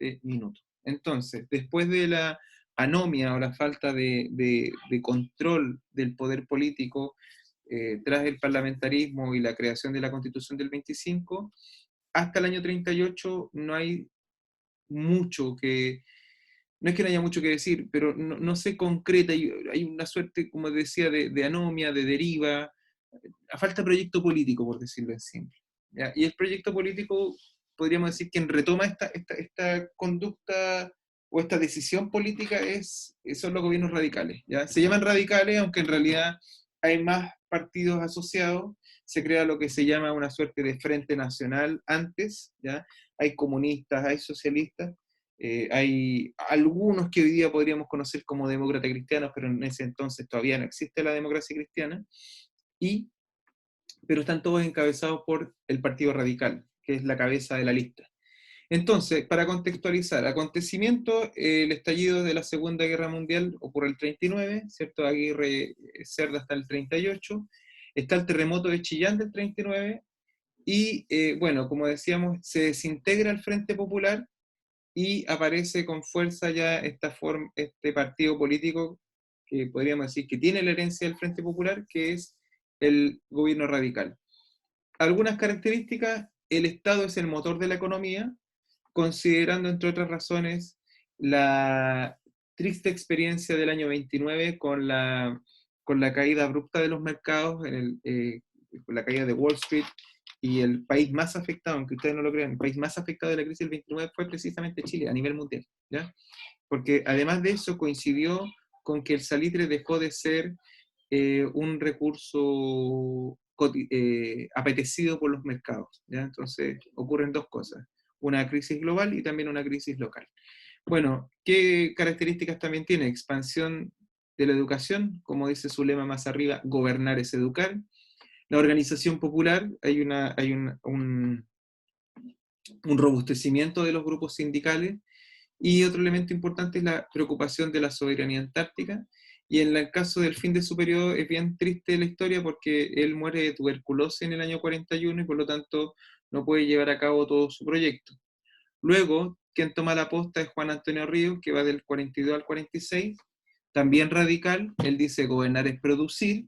este minuto. Entonces, después de la anomia o la falta de control del poder político tras el parlamentarismo y la creación de la Constitución del 25, hasta el año 38 no hay mucho que, no es que no haya mucho que decir, pero no se concreta, hay una suerte, como decía, de anomia, de deriva, a falta de proyecto político, por decirlo en simple. ¿Ya? Y el proyecto político, podríamos decir, quien retoma esta conducta o esta decisión política son los gobiernos radicales. ¿Ya? Se llaman radicales, aunque en realidad hay más partidos asociados, se crea lo que se llama una suerte de frente nacional antes, ¿ya? Hay comunistas, hay socialistas, hay algunos que hoy día podríamos conocer como demócratas cristianos, pero en ese entonces todavía no existe la democracia cristiana, y, pero están todos encabezados por el Partido Radical, que es la cabeza de la lista. Entonces, para contextualizar, acontecimiento, el estallido de la Segunda Guerra Mundial ocurre el 39, ¿cierto? Aguirre Cerda hasta el 38, está el terremoto de Chillán del 39, y bueno, como decíamos, se desintegra el Frente Popular y aparece con fuerza ya este partido político que podríamos decir que tiene la herencia del Frente Popular, que es el gobierno radical. Algunas características: el Estado es el motor de la economía, considerando, entre otras razones, la triste experiencia del año 29 con la caída abrupta de los mercados, con la caída de Wall Street, y el país más afectado, aunque ustedes no lo crean, el país más afectado de la crisis del 29 fue precisamente Chile, a nivel mundial, ¿ya? Porque además de eso coincidió con que el salitre dejó de ser un recurso apetecido por los mercados, ¿ya? Entonces ocurren dos cosas: una crisis global y también una crisis local. Bueno, ¿qué características también tiene? Expansión de la educación, como dice su lema más arriba: gobernar es educar. La organización popular, un robustecimiento de los grupos sindicales, y otro elemento importante es la preocupación de la soberanía antártica. Y en el caso del fin de su periodo es bien triste la historia porque él muere de tuberculosis en el año 41 y por lo tanto no puede llevar a cabo todo su proyecto. Luego, quien toma la posta es Juan Antonio Ríos, que va del 42 al 46, también radical. Él dice: gobernar es producir,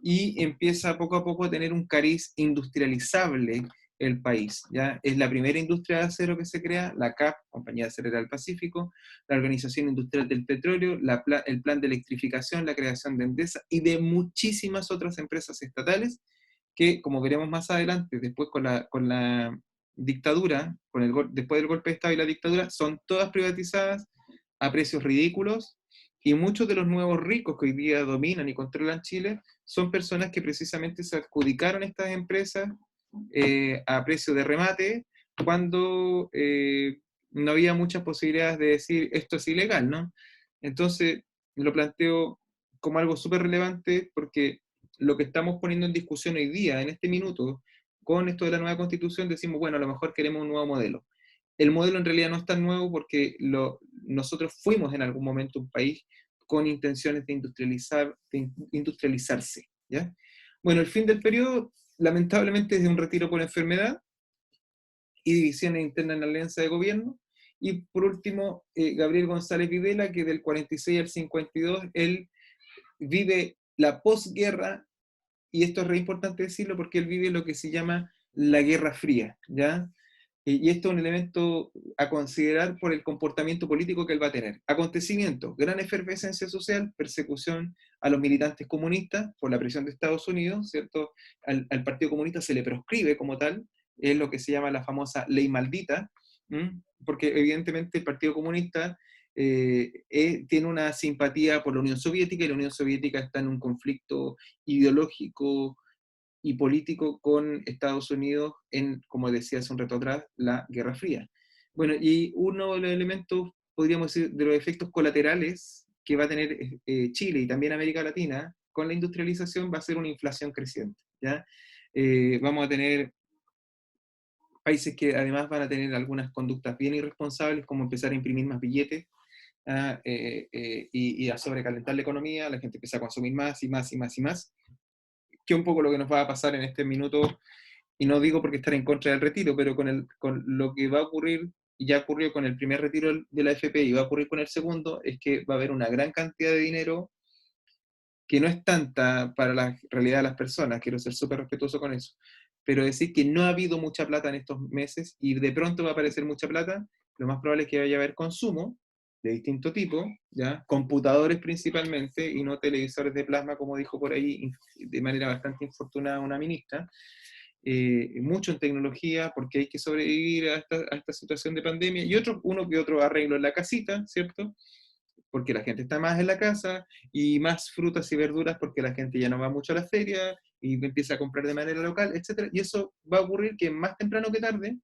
y empieza poco a poco a tener un cariz industrializable el país. ¿Ya? Es la primera industria de acero que se crea, la CAP, Compañía de Acerera del Pacífico, la Organización Industrial del Petróleo, el plan de electrificación, la creación de Endesa y de muchísimas otras empresas estatales que, como veremos más adelante, después con la dictadura, después del golpe de Estado y la dictadura, son todas privatizadas a precios ridículos, y muchos de los nuevos ricos que hoy día dominan y controlan Chile son personas que precisamente se adjudicaron estas empresas a precio de remate, cuando no había muchas posibilidades de decir esto es ilegal, ¿no? Entonces, lo planteo como algo súper relevante porque lo que estamos poniendo en discusión hoy día, en este minuto, con esto de la nueva constitución, decimos, bueno, a lo mejor queremos un nuevo modelo. El modelo en realidad no es tan nuevo porque nosotros fuimos en algún momento un país con intenciones de industrializarse, ¿ya? Bueno, el fin del periodo, lamentablemente, es de un retiro por enfermedad y divisiones internas en la alianza de gobierno. Y por último, Gabriel González Videla, que del 46 al 52, él vive la posguerra, y esto es re importante decirlo porque él vive lo que se llama la Guerra Fría, ¿ya? Y esto es un elemento a considerar por el comportamiento político que él va a tener. Acontecimiento: gran efervescencia social, persecución a los militantes comunistas por la presión de Estados Unidos, ¿cierto? Al Partido Comunista se le proscribe como tal, es lo que se llama la famosa ley maldita, porque evidentemente el Partido Comunista tiene una simpatía por la Unión Soviética, y la Unión Soviética está en un conflicto ideológico y político con Estados Unidos en, como decía hace un rato atrás, la Guerra Fría. Bueno, y uno de los elementos, podríamos decir, de los efectos colaterales que va a tener Chile y también América Latina con la industrialización va a ser una inflación creciente, ¿ya? Vamos a tener países que además van a tener algunas conductas bien irresponsables, como empezar a imprimir más billetes, y a sobrecalentar la economía. La gente empieza a consumir más y más y más y más, que es un poco lo que nos va a pasar en este minuto, y no digo porque estar en contra del retiro, pero con lo que va a ocurrir y ya ocurrió con el primer retiro de la AFP y va a ocurrir con el segundo, es que va a haber una gran cantidad de dinero que no es tanta para la realidad de las personas, quiero ser súper respetuoso con eso, pero decir que no ha habido mucha plata en estos meses y de pronto va a aparecer mucha plata, lo más probable es que vaya a haber consumo de distinto tipo, ¿ya? Computadores principalmente y no televisores de plasma, como dijo por ahí de manera bastante infortunada una ministra, mucho en tecnología porque hay que sobrevivir a esta situación de pandemia y uno que otro arreglo en la casita, ¿cierto? Porque la gente está más en la casa, y más frutas y verduras porque la gente ya no va mucho a la feria y empieza a comprar de manera local, etcétera. Y eso va a ocurrir que más temprano que tarde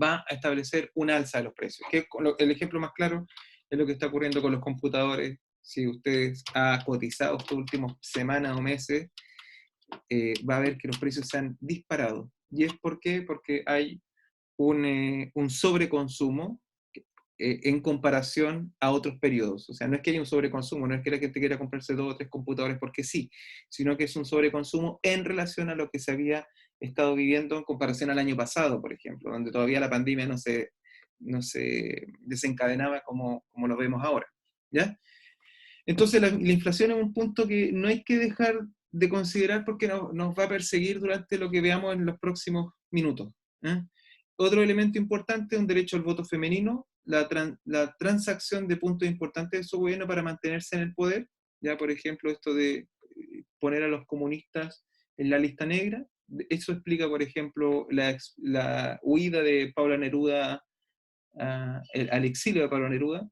va a establecer una alza de los precios. Que el ejemplo más claro es lo que está ocurriendo con los computadores. Si ustedes han cotizado estos últimos semanas o meses, va a ver que los precios se han disparado. ¿Y es por qué? Porque hay un sobreconsumo en comparación a otros periodos. O sea, no es que haya un sobreconsumo, no es que la gente quiera comprarse 2 o 3 computadores porque sí, sino que es un sobreconsumo en relación a lo que se había estado viviendo en comparación al año pasado, por ejemplo, donde todavía la pandemia no se desencadenaba como lo vemos ahora. ¿Ya? Entonces la inflación es un punto que no hay que dejar de considerar porque nos va a perseguir durante lo que veamos en los próximos minutos. ¿Eh? Otro elemento importante, un derecho al voto femenino, la transacción de puntos importantes de su gobierno para mantenerse en el poder, ya por ejemplo esto de poner a los comunistas en la lista negra, eso explica por ejemplo la huida de Pablo Neruda al exilio de Pablo Neruda,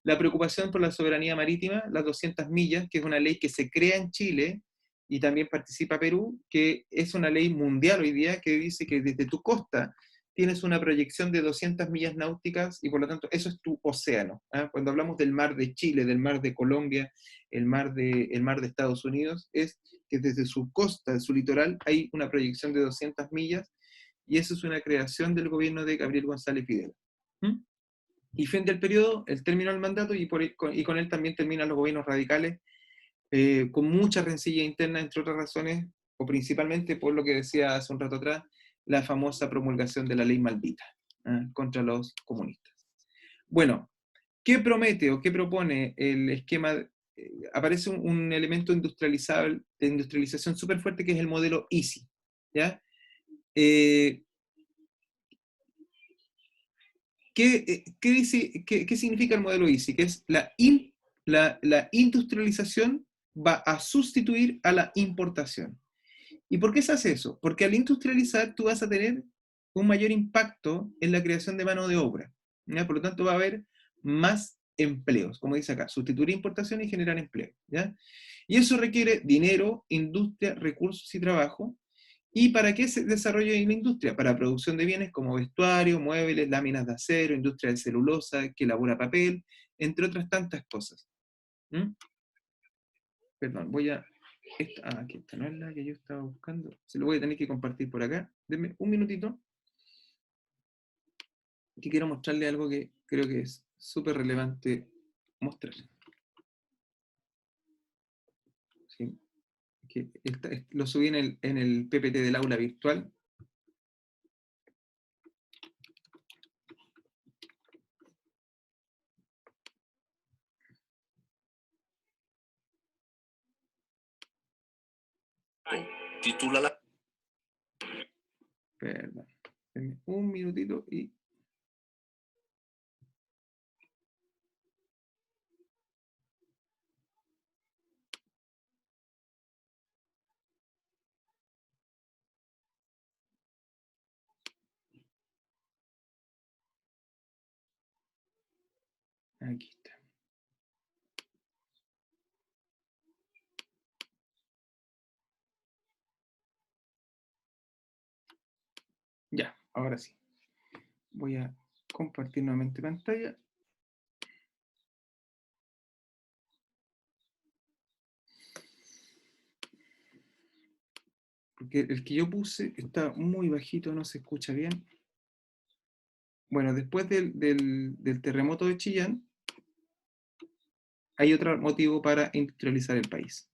la preocupación por la soberanía marítima, las 200 millas, que es una ley que se crea en Chile y también participa Perú, que es una ley mundial hoy día que dice que desde tu costa tienes una proyección de 200 millas náuticas y por lo tanto eso es tu océano. ¿Ah? Cuando hablamos del mar de Chile, del mar de Colombia, el mar de Estados Unidos, es que desde su costa, de su litoral, hay una proyección de 200 millas y eso es una creación del gobierno de Gabriel González Videla. ¿Mm? Y fin del periodo, el término del mandato y con él también terminan los gobiernos radicales, con mucha rencilla interna, entre otras razones, o principalmente por lo que decía hace un rato atrás, la famosa promulgación de la ley maldita contra los comunistas. Bueno, ¿qué promete o qué propone el esquema? Aparece un elemento industrializable, de industrialización súper fuerte que es el modelo EASY. ¿Ya? Eh, ¿Qué significa el modelo EASY? Que es la industrialización va a sustituir a la importación. ¿Y por qué se hace eso? Porque al industrializar tú vas a tener un mayor impacto en la creación de mano de obra. ¿Ya? Por lo tanto va a haber más empleos, como dice acá, sustituir importación y generar empleo. ¿Ya? Y eso requiere dinero, industria, recursos y trabajo. ¿Y para qué se desarrolla la industria? Para producción de bienes como vestuario, muebles, láminas de acero, industria de celulosa, que elabora papel, entre otras tantas cosas. ¿Mm? Perdón, aquí esta no es la que yo estaba buscando. Se lo voy a tener que compartir por acá. Denme un minutito, que quiero mostrarle algo que creo que es súper relevante mostrar. ¿Sí? Lo subí en el PPT del aula virtual. Titula. Perdón. Denme un minutito y... Aquí está. Ya, ahora sí. Voy a compartir nuevamente pantalla. Porque el que yo puse está muy bajito, no se escucha bien. Bueno, después del terremoto de Chillán, hay otro motivo para industrializar el país.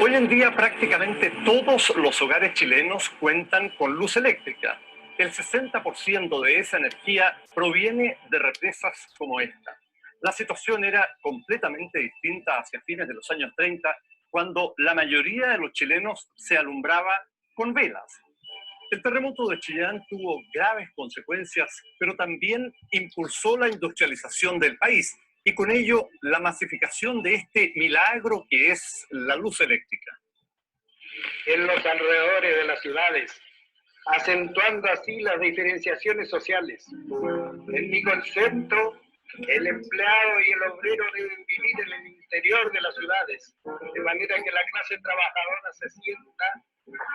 Hoy en día prácticamente todos los hogares chilenos cuentan con luz eléctrica. El 60% de esa energía proviene de represas como esta. La situación era completamente distinta hacia fines de los años 30, cuando la mayoría de los chilenos se alumbraba con velas. El terremoto de Chillán tuvo graves consecuencias, pero también impulsó la industrialización del país y con ello la masificación de este milagro que es la luz eléctrica. En los alrededores de las ciudades, acentuando así las diferenciaciones sociales. En mi concepto, el empleado y el obrero deben vivir en el interior de las ciudades, de manera que la clase trabajadora se sienta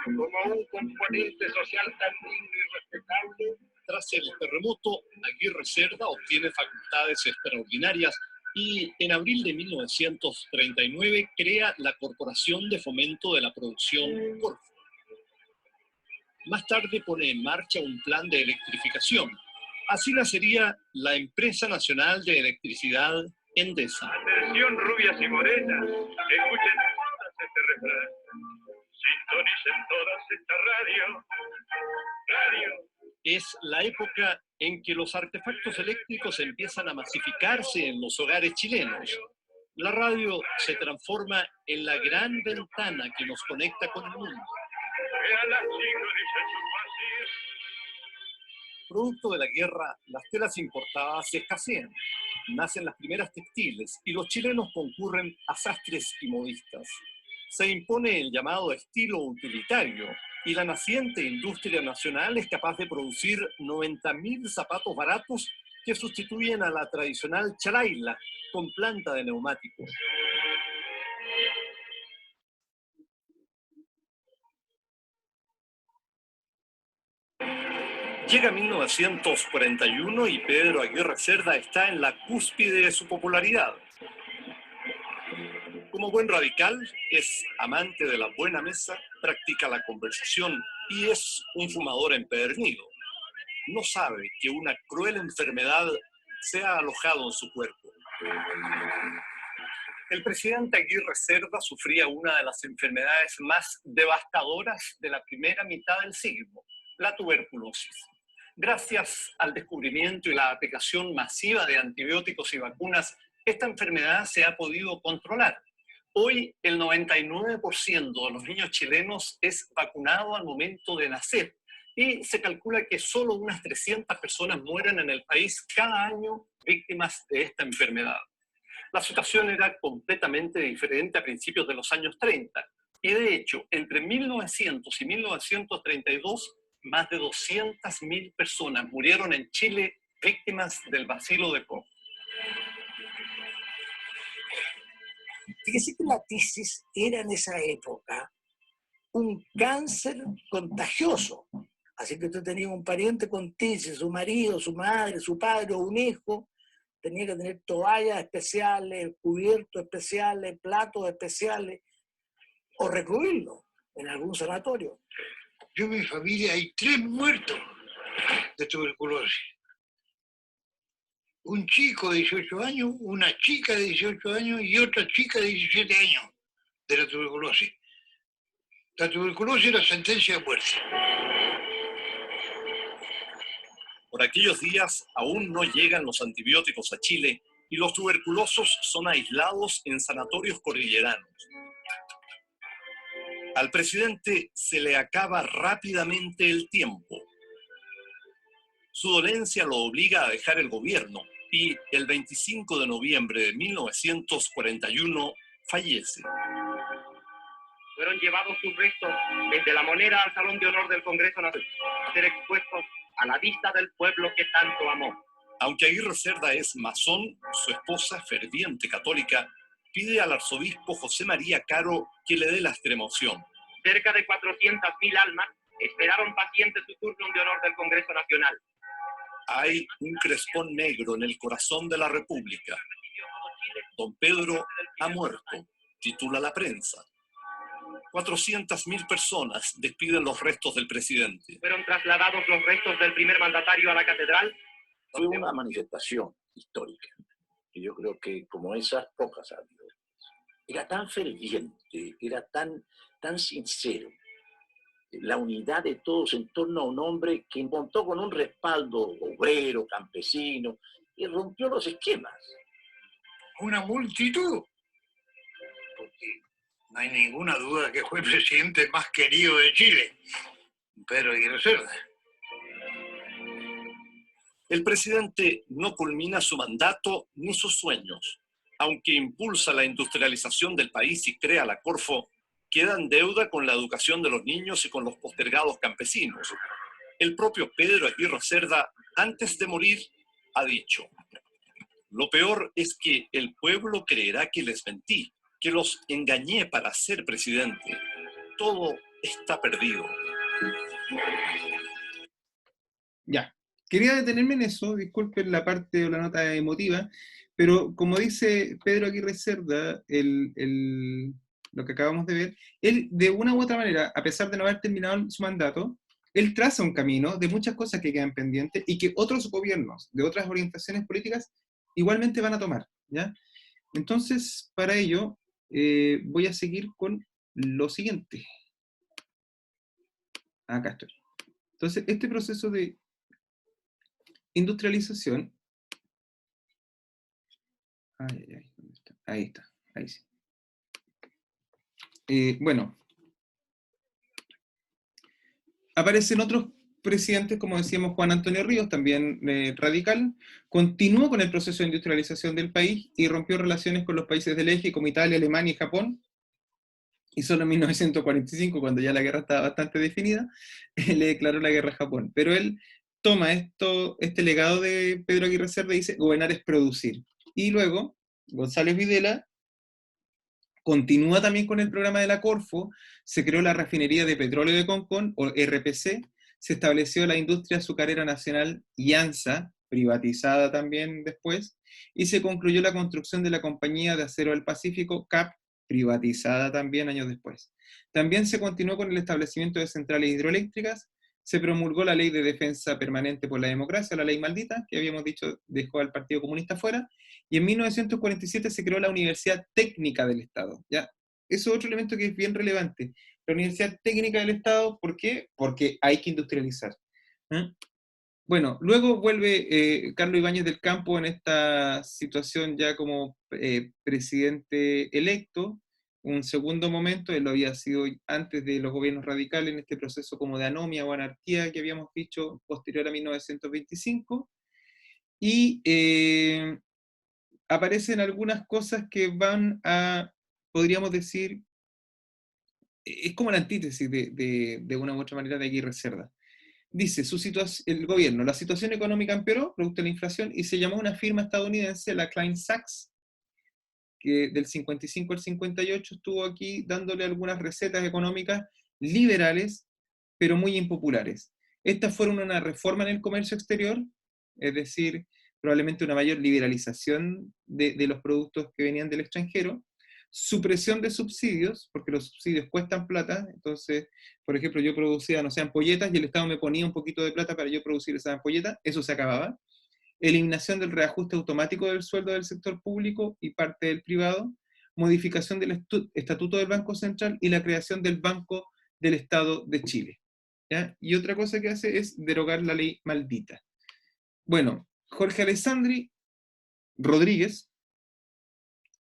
como un componente social tan digno y respetable. Tras el terremoto, Aguirre Cerda obtiene facultades extraordinarias y en abril de 1939 crea la Corporación de Fomento de la Producción Corfo. Más tarde pone en marcha un plan de electrificación. Así nacería la Empresa Nacional de Electricidad, Endesa. Atención, rubias y morenas, escuchen todas este refrán. Sintonicen todas esta radio. Es la época en que los artefactos eléctricos empiezan a masificarse en los hogares chilenos. La radio se transforma en la gran ventana que nos conecta con el mundo. Producto de la guerra, las telas importadas se escasean. Nacen las primeras textiles y los chilenos concurren a sastres y modistas. Se impone el llamado estilo utilitario y la naciente industria nacional es capaz de producir 90.000 zapatos baratos que sustituyen a la tradicional chalaila con planta de neumáticos. Llega 1941 y Pedro Aguirre Cerda está en la cúspide de su popularidad. Como buen radical, es amante de la buena mesa, practica la conversación y es un fumador empedernido. No sabe que una cruel enfermedad se ha alojado en su cuerpo. El presidente Aguirre Cerda sufría una de las enfermedades más devastadoras de la primera mitad del siglo, la tuberculosis. Gracias al descubrimiento y la aplicación masiva de antibióticos y vacunas, esta enfermedad se ha podido controlar. Hoy el 99% de los niños chilenos es vacunado al momento de nacer y se calcula que solo unas 300 personas mueren en el país cada año víctimas de esta enfermedad. La situación era completamente diferente a principios de los años 30 y de hecho entre 1900 y 1932 más de 200.000 personas murieron en Chile víctimas del bacilo de Koch. Fíjese que la tisis era en esa época un cáncer contagioso. Así que usted tenía un pariente con tisis, su marido, su madre, su padre o un hijo, tenía que tener toallas especiales, cubiertos especiales, platos especiales, o recluirlo en algún sanatorio. Yo en mi familia hay 3 muertos de tuberculosis. Un chico de 18 años, una chica de 18 años y otra chica de 17 años de la tuberculosis. La tuberculosis era sentencia de muerte. Por aquellos días aún no llegan los antibióticos a Chile y los tuberculosos son aislados en sanatorios cordilleranos. Al presidente se le acaba rápidamente el tiempo. Su dolencia lo obliga a dejar el gobierno y el 25 de noviembre de 1941 fallece. Fueron llevados sus restos desde La Moneda al Salón de Honor del Congreso Nacional, a ser expuestos a la vista del pueblo que tanto amó. Aunque Aguirre Cerda es masón, su esposa, ferviente católica, pide al arzobispo José María Caro que le dé la extremaunción. Cerca de 400.000 almas esperaron pacientes su turno de honor del Congreso Nacional. Hay un crespón negro en el corazón de la República. Don Pedro ha muerto, titula la prensa. 400.000 personas despiden los restos del presidente. Fueron trasladados los restos del primer mandatario a la catedral. Fue una manifestación histórica, que yo creo que como esas pocas ha habido. Era tan ferviente, era tan sincero, la unidad de todos en torno a un hombre que montó con un respaldo obrero, campesino, y rompió los esquemas. Una multitud, porque no hay ninguna duda que fue el presidente más querido de Chile, Pedro Aguirre Cerda. El presidente no culmina su mandato ni sus sueños. Aunque impulsa la industrialización del país y crea la Corfo, queda en deuda con la educación de los niños y con los postergados campesinos. El propio Pedro Aguirre Cerda, antes de morir, ha dicho: lo peor es que el pueblo creerá que les mentí, que los engañé para ser presidente. Todo está perdido. Ya. Quería detenerme en eso, disculpen la parte o la nota emotiva, pero como dice Pedro Aguirre Cerda, lo que acabamos de ver, él de una u otra manera, a pesar de no haber terminado su mandato, él traza un camino de muchas cosas que quedan pendientes y que otros gobiernos de otras orientaciones políticas igualmente van a tomar, ¿ya? Entonces, para ello, voy a seguir con lo siguiente. Acá estoy. Entonces, este proceso de industrialización, ahí está, ahí sí. Bueno, aparecen otros presidentes, como decíamos, Juan Antonio Ríos, también radical, continuó con el proceso de industrialización del país y rompió relaciones con los países del eje, como Italia, Alemania y Japón, y solo en 1945, cuando ya la guerra estaba bastante definida, le declaró la guerra a Japón. Pero él toma este legado de Pedro Aguirre Cerda y dice: gobernar es producir. Y luego, González Videla continúa también con el programa de la Corfo, se creó la refinería de petróleo de Concón, o RPC, se estableció la industria azucarera nacional IANSA, privatizada también después, y se concluyó la construcción de la Compañía de Acero del Pacífico, CAP, privatizada también años después. También se continuó con el establecimiento de centrales hidroeléctricas, se promulgó la Ley de Defensa Permanente por la Democracia, la ley maldita, que habíamos dicho dejó al Partido Comunista fuera, y en 1947 se creó la Universidad Técnica del Estado, ¿ya? Eso es otro elemento que es bien relevante. La Universidad Técnica del Estado, ¿por qué? Porque hay que industrializar. ¿Eh? Bueno, luego vuelve Carlos Ibáñez del Campo en esta situación ya como presidente electo, un segundo momento. Él lo había sido antes de los gobiernos radicales en este proceso como de anomia o anarquía que habíamos dicho posterior a 1925, y aparecen algunas cosas que van a, podríamos decir, es como la antítesis de una u otra manera de Aguirre Cerda. Dice, el gobierno, la situación económica empeoró, producto de la inflación, y se llamó una firma estadounidense, la Klein Sachs, que del 55 al 58 estuvo aquí dándole algunas recetas económicas liberales, pero muy impopulares. Estas fueron una reforma en el comercio exterior, es decir, probablemente una mayor liberalización de los productos que venían del extranjero, supresión de subsidios, porque los subsidios cuestan plata. Entonces, por ejemplo, yo producía, no sé, ampolletas, y el Estado me ponía un poquito de plata para yo producir esas ampolletas, eso se acababa. Eliminación del reajuste automático del sueldo del sector público y parte del privado, modificación del Estatuto del Banco Central y la creación del Banco del Estado de Chile, ¿ya? Y otra cosa que hace es derogar la ley maldita. Bueno, Jorge Alessandri Rodríguez,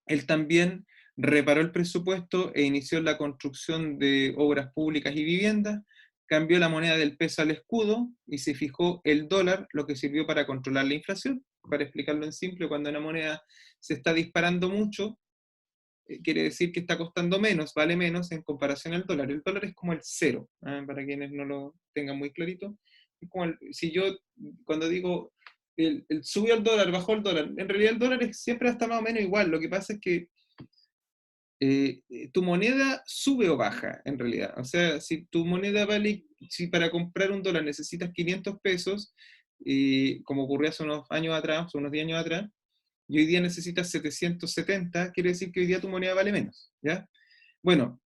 él también reparó el presupuesto e inició la construcción de obras públicas y viviendas, cambió la moneda del peso al escudo y se fijó el dólar, lo que sirvió para controlar la inflación. Para explicarlo en simple, cuando una moneda se está disparando mucho, quiere decir que está costando menos, vale menos en comparación al dólar. El dólar es como el cero, para quienes no lo tengan muy clarito. Es como si yo, cuando digo subió el dólar, bajó el dólar, en realidad el dólar siempre está más o menos igual. Lo que pasa es que tu moneda sube o baja, en realidad. O sea, si tu moneda vale, si para comprar un dólar necesitas 500 pesos, como ocurrió hace unos años atrás, unos 10 años atrás, y hoy día necesitas 770, quiere decir que hoy día tu moneda vale menos, ¿ya? Bueno,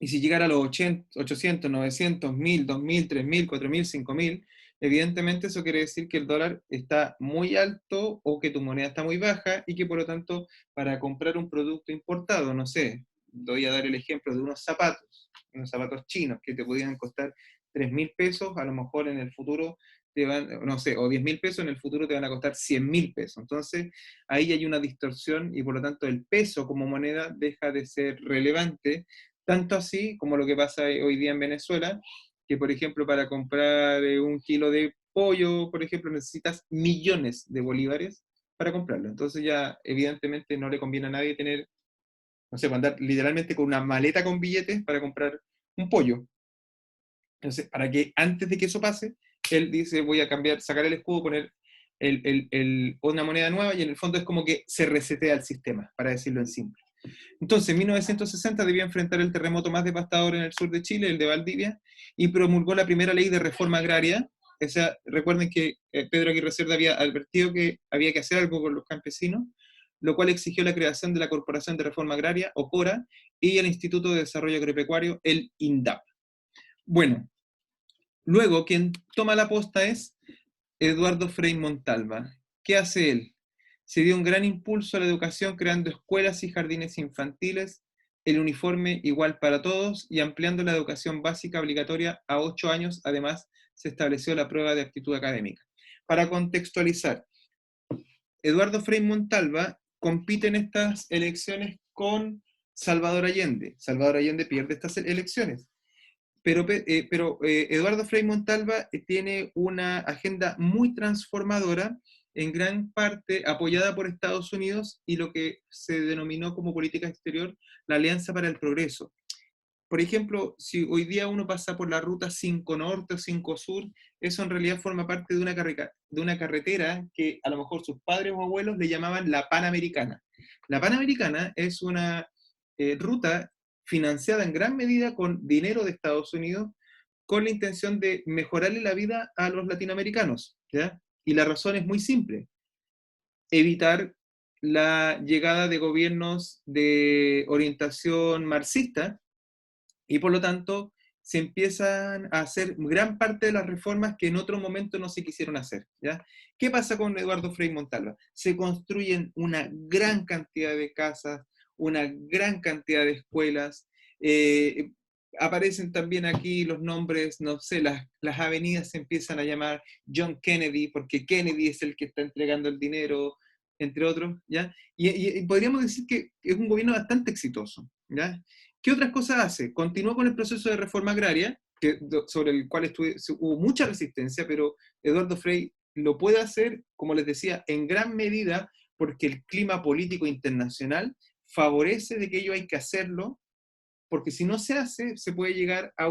y si llegara a los 800, 900, 1000, 2000, 3000, 4000, 5000, evidentemente eso quiere decir que el dólar está muy alto o que tu moneda está muy baja y que por lo tanto para comprar un producto importado, no sé, voy a dar el ejemplo de unos zapatos, unos zapatos chinos que te podían costar 3.000 pesos, a lo mejor en el futuro te van, no sé, o 10.000 pesos, en el futuro te van a costar 100.000 pesos. Entonces, ahí hay una distorsión y por lo tanto el peso como moneda deja de ser relevante, tanto así como lo que pasa hoy día en Venezuela, que por ejemplo para comprar un kilo de pollo, por ejemplo, necesitas millones de bolívares para comprarlo. Entonces ya evidentemente no le conviene a nadie tener, no sé, andar literalmente con una maleta con billetes para comprar un pollo. Entonces, para que antes de que eso pase, él dice, voy a cambiar, sacar el escudo, poner una moneda nueva, y en el fondo es como que se resetea el sistema, para decirlo en simple. Entonces, en 1960 debía enfrentar el terremoto más devastador en el sur de Chile, el de Valdivia, y promulgó la primera ley de reforma agraria. O sea, recuerden que Pedro Aguirre Cerda había advertido que había que hacer algo con los campesinos, lo cual exigió la creación de la Corporación de Reforma Agraria, o CORA, y el Instituto de Desarrollo Agropecuario, el INDAP. Bueno, luego quien toma la posta es Eduardo Frei Montalva. ¿Qué hace él? Se dio un gran impulso a la educación creando escuelas y jardines infantiles, el uniforme igual para todos y ampliando la educación básica obligatoria a 8 años. Además, se estableció la prueba de aptitud académica. Para contextualizar, Eduardo Frei Montalva compite en estas elecciones con Salvador Allende. Salvador Allende pierde estas elecciones. Pero Eduardo Frei Montalva tiene una agenda muy transformadora, en gran parte apoyada por Estados Unidos y lo que se denominó como política exterior la Alianza para el Progreso. Por ejemplo, si hoy día uno pasa por la ruta 5 Norte o 5 Sur, eso en realidad forma parte de una carretera que a lo mejor sus padres o abuelos le llamaban la Panamericana. La Panamericana es una ruta financiada en gran medida con dinero de Estados Unidos, con la intención de mejorarle la vida a los latinoamericanos, ¿ya? Y la razón es muy simple: evitar la llegada de gobiernos de orientación marxista, y por lo tanto se empiezan a hacer gran parte de las reformas que en otro momento no se quisieron hacer, ¿ya? ¿Qué pasa con Eduardo Frei Montalva? Se construyen una gran cantidad de casas, una gran cantidad de escuelas, aparecen también aquí los nombres, no sé, las avenidas se empiezan a llamar John Kennedy, porque Kennedy es el que está entregando el dinero, entre otros, ¿ya? Y podríamos decir que es un gobierno bastante exitoso, ¿ya? ¿Qué otras cosas hace? Continuó con el proceso de reforma agraria, sobre el cual hubo mucha resistencia, pero Eduardo Frei lo puede hacer, como les decía, en gran medida porque el clima político internacional favorece de que ello hay que hacerlo, porque si no se hace, se puede llegar a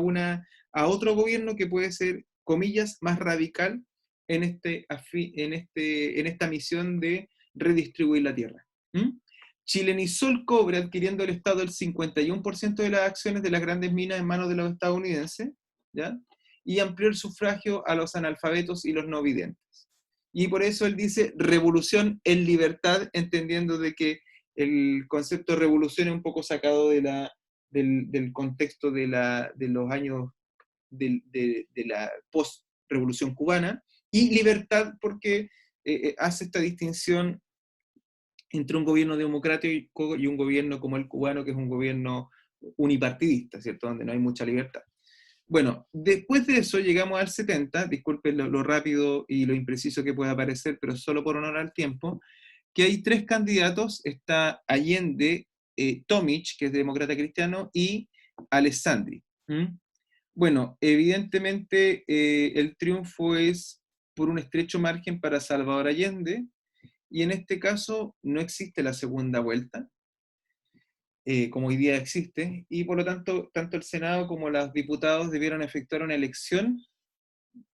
otro gobierno que puede ser, comillas, más radical en esta misión de redistribuir la tierra. Chilenizó el cobre, adquiriendo el Estado el 51% de las acciones de las grandes minas en manos de los estadounidenses, ¿ya? Y amplió el sufragio a los analfabetos y los no videntes. Y por eso él dice revolución en libertad, entendiendo de que el concepto de revolución es un poco sacado del contexto de los años de la post-revolución cubana, y libertad porque hace esta distinción entre un gobierno democrático y un gobierno como el cubano, que es un gobierno unipartidista, ¿cierto? Donde no hay mucha libertad. Bueno, después de eso llegamos al 70, disculpen lo rápido y lo impreciso que pueda parecer, pero solo por honor al tiempo, que hay 3 candidatos: está Allende, Tomic, que es demócrata cristiano, y Alessandri. Bueno, evidentemente el triunfo es por un estrecho margen para Salvador Allende, y en este caso no existe la segunda vuelta, como hoy día existe, y por lo tanto, tanto el Senado como los diputados debieron efectuar una elección,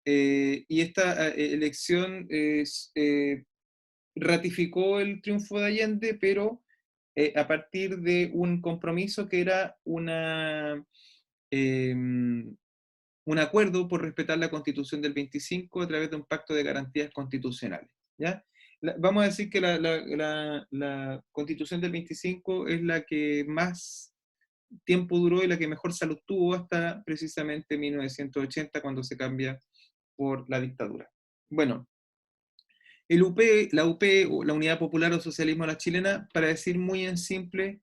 y esta elección ratificó el triunfo de Allende, pero a partir de un compromiso que era un acuerdo por respetar la Constitución del 25 a través de un pacto de garantías constitucionales, ¿ya? Vamos a decir que la Constitución del 25 es la que más tiempo duró y la que mejor salud tuvo hasta precisamente 1980, cuando se cambia por la dictadura. Bueno, la UP, o la Unidad Popular o Socialismo a la Chilena, para decir muy en simple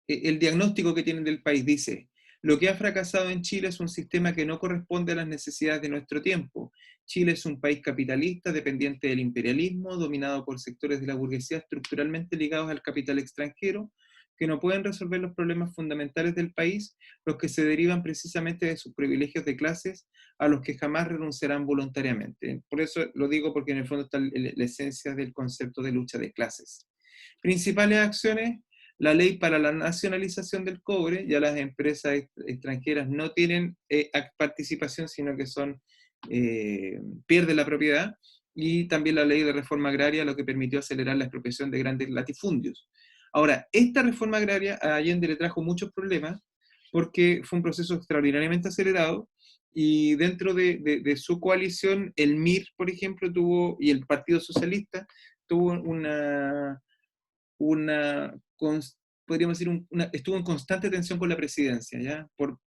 el diagnóstico que tienen del país, dice: Lo que ha fracasado en Chile es un sistema que no corresponde a las necesidades de nuestro tiempo. Chile es un país capitalista, dependiente del imperialismo, dominado por sectores de la burguesía estructuralmente ligados al capital extranjero, que no pueden resolver los problemas fundamentales del país, los que se derivan precisamente de sus privilegios de clases, a los que jamás renunciarán voluntariamente. Por eso lo digo, porque en el fondo está la esencia del concepto de lucha de clases. Principales acciones: la ley para la nacionalización del cobre. Ya las empresas extranjeras no tienen participación, sino que pierden la propiedad. Y también la ley de reforma agraria, lo que permitió acelerar la expropiación de grandes latifundios. Ahora, esta reforma agraria a Allende le trajo muchos problemas, porque fue un proceso extraordinariamente acelerado, y dentro de su coalición, el MIR, por ejemplo, y el Partido Socialista, tuvo podríamos decir, estuvo en constante tensión con la presidencia, ¿ya? Por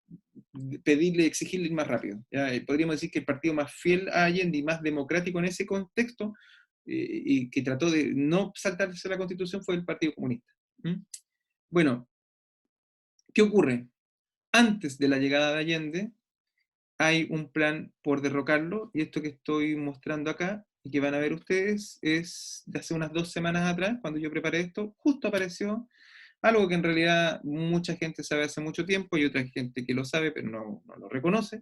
pedirle, exigirle ir más rápido, ¿ya? Podríamos decir que el partido más fiel a Allende y más democrático en ese contexto, y que trató de no saltarse la Constitución, fue el Partido Comunista. ¿Mm? Bueno, ¿qué ocurre? Antes de la llegada de Allende, hay un plan por derrocarlo, y esto que estoy mostrando acá, y que van a ver ustedes, es de hace unas 2 semanas atrás, cuando yo preparé esto, justo apareció algo que en realidad mucha gente sabe hace mucho tiempo, y otra gente que lo sabe, pero no lo reconoce,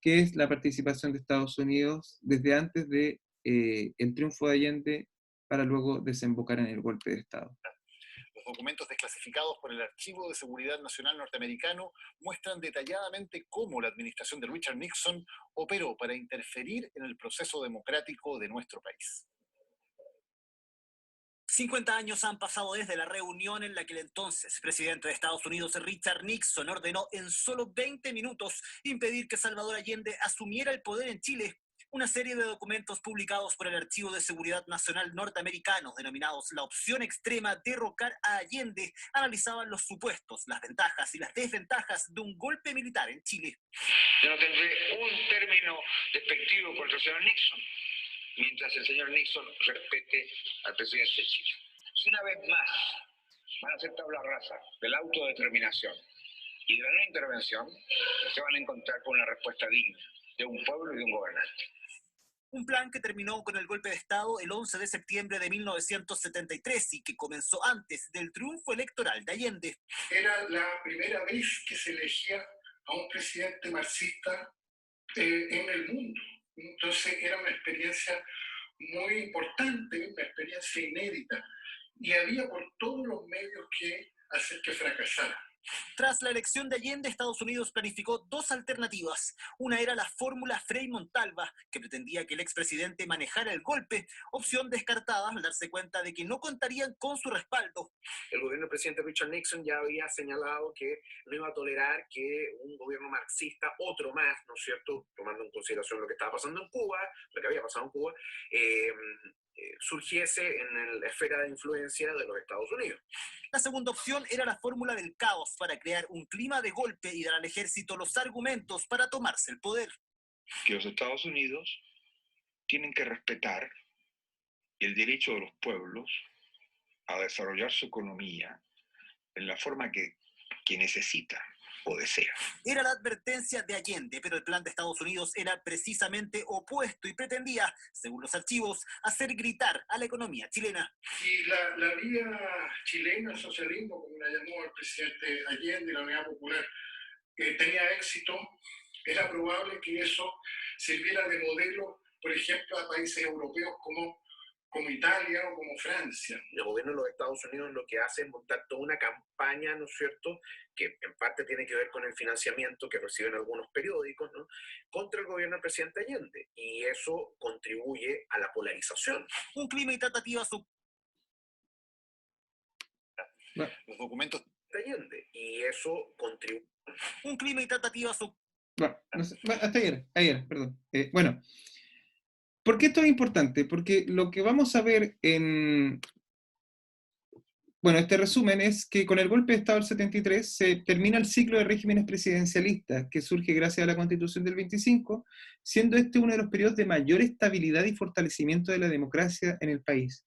que es la participación de Estados Unidos desde antes de el triunfo de Allende, para luego desembocar en el golpe de Estado. Los documentos desclasificados por el Archivo de Seguridad Nacional norteamericano muestran detalladamente cómo la administración de Richard Nixon operó para interferir en el proceso democrático de nuestro país. 50 años han pasado desde la reunión en la que el entonces presidente de Estados Unidos, Richard Nixon, ordenó en solo 20 minutos impedir que Salvador Allende asumiera el poder en Chile. Una serie de documentos publicados por el Archivo de Seguridad Nacional norteamericano, denominados La Opción Extrema, derrocar a Allende, analizaban los supuestos, las ventajas y las desventajas de un golpe militar en Chile. Yo no tendré un término despectivo contra el señor Nixon, mientras el señor Nixon respete al presidente de Chile. Si una vez más van a hacer tabla rasa de la autodeterminación y de la no intervención, se van a encontrar con una respuesta digna de un pueblo y de un gobernante. Un plan que terminó con el golpe de Estado el 11 de septiembre de 1973 y que comenzó antes del triunfo electoral de Allende. Era la primera vez que se elegía a un presidente marxista en el mundo. Entonces era una experiencia muy importante, una experiencia inédita. Y había por todos los medios que hacer que fracasara. Tras la elección de Allende, Estados Unidos planificó 2 alternativas. Una era la fórmula Frei-Montalva, que pretendía que el expresidente manejara el golpe, opción descartada al darse cuenta de que no contarían con su respaldo. El gobierno del presidente Richard Nixon ya había señalado que no iba a tolerar que un gobierno marxista, otro más, ¿no es cierto?, tomando en consideración lo que estaba pasando en Cuba, lo que había pasado en Cuba, surgiese en la esfera de influencia de los Estados Unidos. La segunda opción era la fórmula del caos, para crear un clima de golpe y dar al ejército los argumentos para tomarse el poder. Que los Estados Unidos tienen que respetar el derecho de los pueblos a desarrollar su economía en la forma que necesitan o desean. Era la advertencia de Allende, pero el plan de Estados Unidos era precisamente opuesto y pretendía, según los archivos, hacer gritar a la economía chilena. Y la vía chilena, el socialismo, como la llamó el presidente Allende, la Unidad Popular, tenía éxito. Era probable que eso sirviera de modelo, por ejemplo, a países europeos como Italia o como Francia. El gobierno de los Estados Unidos lo que hace es montar toda una campaña, ¿no es cierto?, que en parte tiene que ver con el financiamiento que reciben algunos periódicos, ¿no?, contra el gobierno del presidente Allende. Y eso contribuye a la polarización. Un clima y tratativas Los documentos de Allende. Y eso contribuye. Un clima y tratativas. Hasta ayer, perdón. Bueno. ¿Por qué esto es importante? Porque lo que vamos a ver este resumen es que con el golpe de Estado del 73 se termina el ciclo de regímenes presidencialistas que surge gracias a la Constitución del 25, siendo este uno de los periodos de mayor estabilidad y fortalecimiento de la democracia en el país.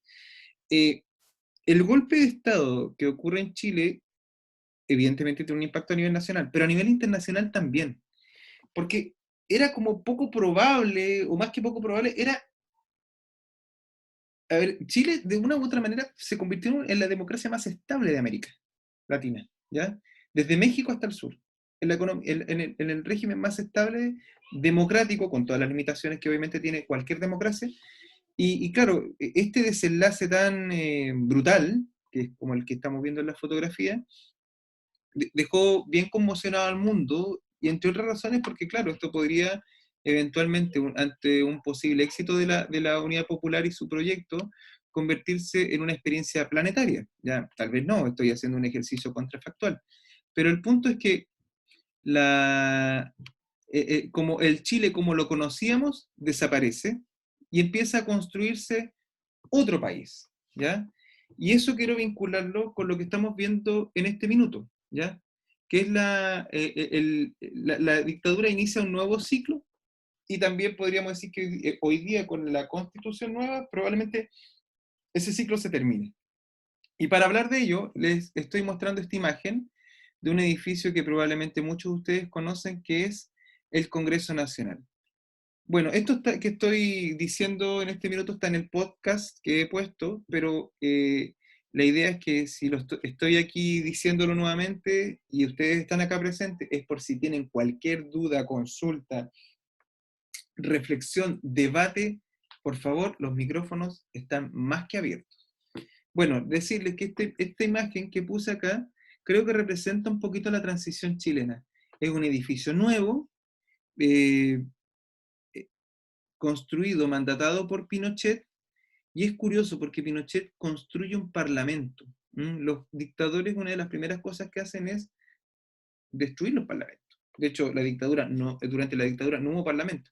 El golpe de Estado que ocurre en Chile evidentemente tiene un impacto a nivel nacional, pero a nivel internacional también, porque era como poco probable, o más que poco probable, era, a ver, Chile de una u otra manera se convirtió en la democracia más estable de América Latina, ¿ya? Desde México hasta el sur, en el régimen más estable, democrático, con todas las limitaciones que obviamente tiene cualquier democracia, y claro, este desenlace tan brutal, que es como el que estamos viendo en la fotografía, dejó bien conmocionado al mundo, y entre otras razones porque, claro, esto podría eventualmente, ante un posible éxito de la Unidad Popular y su proyecto, convertirse en una experiencia planetaria. Ya, tal vez no, estoy haciendo un ejercicio contrafactual. Pero el punto es que como el Chile como lo conocíamos desaparece y empieza a construirse otro país, ¿ya? Y eso quiero vincularlo con lo que estamos viendo en este minuto, ¿ya? Que es la dictadura inicia un nuevo ciclo, y también podríamos decir que hoy día con la constitución nueva probablemente ese ciclo se termine. Y para hablar de ello, les estoy mostrando esta imagen de un edificio que probablemente muchos de ustedes conocen, que es el Congreso Nacional. Bueno, que estoy diciendo en este minuto está en el podcast que he puesto, pero la idea es que si estoy aquí diciéndolo nuevamente y ustedes están acá presentes, es por si tienen cualquier duda, consulta, reflexión, debate, por favor, los micrófonos están más que abiertos. Bueno, decirles que esta imagen que puse acá, creo que representa un poquito la transición chilena. Es un edificio nuevo, construido, mandatado por Pinochet, y es curioso porque Pinochet construye un parlamento. Los dictadores, una de las primeras cosas que hacen es destruir los parlamentos. De hecho, durante la dictadura no hubo parlamento.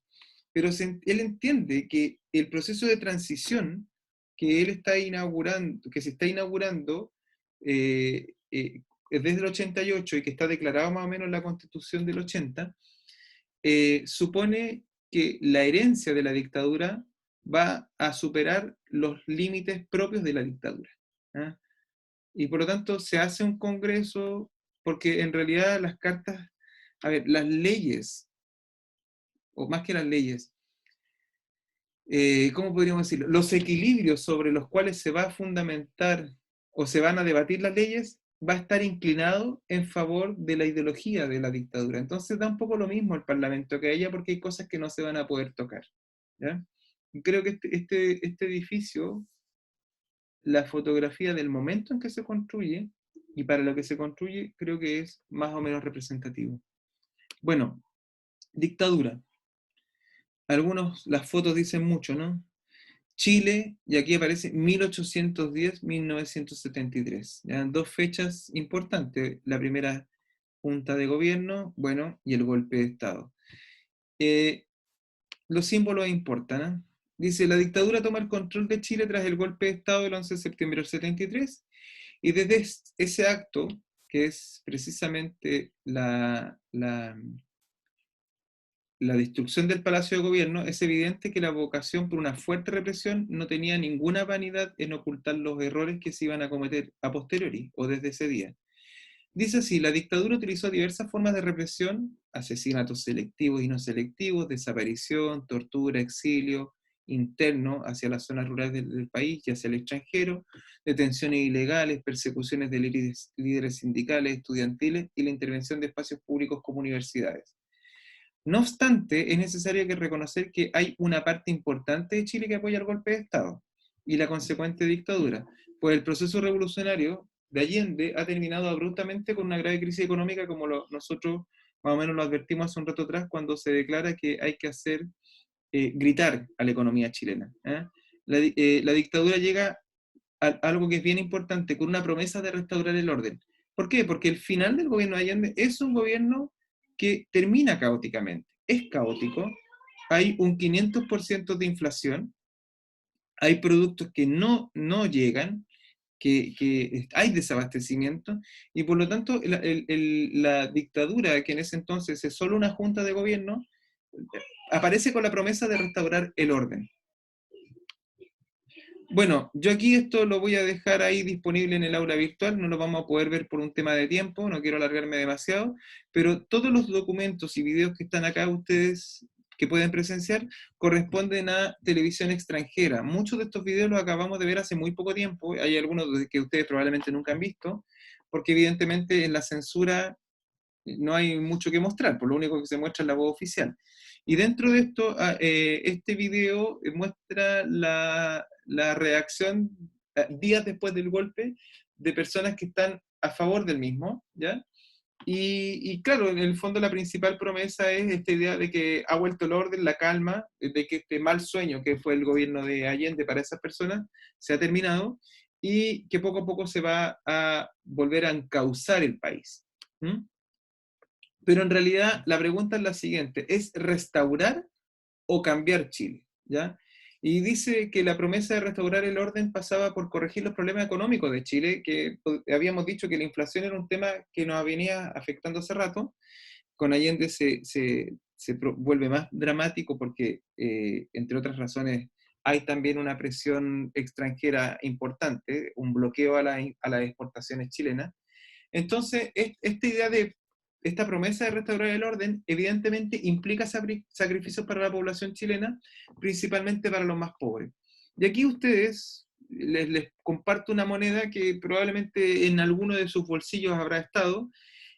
Pero él entiende que el proceso de transición que él está inaugurando, que se está inaugurando desde el 88 y que está declarado más o menos en la Constitución del 80, supone que la herencia de la dictadura va a superar los límites propios de la dictadura. ¿Ah? Y por lo tanto se hace un congreso, porque en realidad las cartas, a ver, las leyes, o más que las leyes, ¿cómo podríamos decirlo? Los equilibrios sobre los cuales se va a fundamentar o se van a debatir las leyes, va a estar inclinado en favor de la ideología de la dictadura. Entonces da un poco lo mismo el Parlamento que ella, porque hay cosas que no se van a poder tocar, ¿ya? Y creo que este edificio, la fotografía del momento en que se construye y para lo que se construye, creo que es más o menos representativo. Bueno, dictadura. Las fotos dicen mucho, ¿no? Chile, y aquí aparece 1810-1973. Dos fechas importantes. La primera junta de gobierno, bueno, y el golpe de Estado. Los símbolos importan, ¿eh? Dice, la dictadura toma el control de Chile tras el golpe de Estado del 11 de septiembre del 73, y desde ese acto, que es precisamente la destrucción del Palacio de Gobierno, es evidente que la vocación por una fuerte represión no tenía ninguna vanidad en ocultar los errores que se iban a cometer a posteriori, o desde ese día. Dice así, la dictadura utilizó diversas formas de represión, asesinatos selectivos y no selectivos, desaparición, tortura, exilio interno hacia las zonas rurales del país y hacia el extranjero, detenciones ilegales, persecuciones de líderes sindicales, estudiantiles y la intervención de espacios públicos como universidades. No obstante, es necesario reconocer que hay una parte importante de Chile que apoya el golpe de Estado y la consecuente dictadura, pues el proceso revolucionario de Allende ha terminado abruptamente con una grave crisis económica, como nosotros más o menos lo advertimos hace un rato atrás, cuando se declara que hay que hacer gritar a la economía chilena. La dictadura llega a algo que es bien importante, con una promesa de restaurar el orden. ¿Por qué? Porque el final del gobierno de Allende es un gobierno que termina caóticamente. Es caótico, hay un 500% de inflación, hay productos que no llegan, que hay desabastecimiento, y por lo tanto la dictadura, que en ese entonces es solo una junta de gobierno, aparece con la promesa de restaurar el orden. Bueno, yo aquí esto lo voy a dejar ahí disponible en el aula virtual, no lo vamos a poder ver por un tema de tiempo, no quiero alargarme demasiado, pero todos los documentos y videos que están acá ustedes que pueden presenciar corresponden a televisión extranjera. Muchos de estos videos los acabamos de ver hace muy poco tiempo, hay algunos que ustedes probablemente nunca han visto, porque evidentemente en la censura no hay mucho que mostrar, por lo único que se muestra es la voz oficial. Y dentro de esto, este video muestra la reacción días después del golpe de personas que están a favor del mismo, ¿ya? Y claro, en el fondo la principal promesa es esta idea de que ha vuelto el orden, la calma, de que este mal sueño que fue el gobierno de Allende para esas personas se ha terminado y que poco a poco se va a volver a encauzar el país. ¿Mm? Pero en realidad la pregunta es la siguiente, ¿es restaurar o cambiar Chile? ¿Ya? Y dice que la promesa de restaurar el orden pasaba por corregir los problemas económicos de Chile, que habíamos dicho que la inflación era un tema que nos venía afectando hace rato. Con Allende se vuelve más dramático porque, entre otras razones, hay también una presión extranjera importante, un bloqueo a las exportaciones chilenas. Entonces, esta idea de esta promesa de restaurar el orden evidentemente implica sacrificios para la población chilena, principalmente para los más pobres. Y aquí ustedes, les comparto una moneda que probablemente en alguno de sus bolsillos habrá estado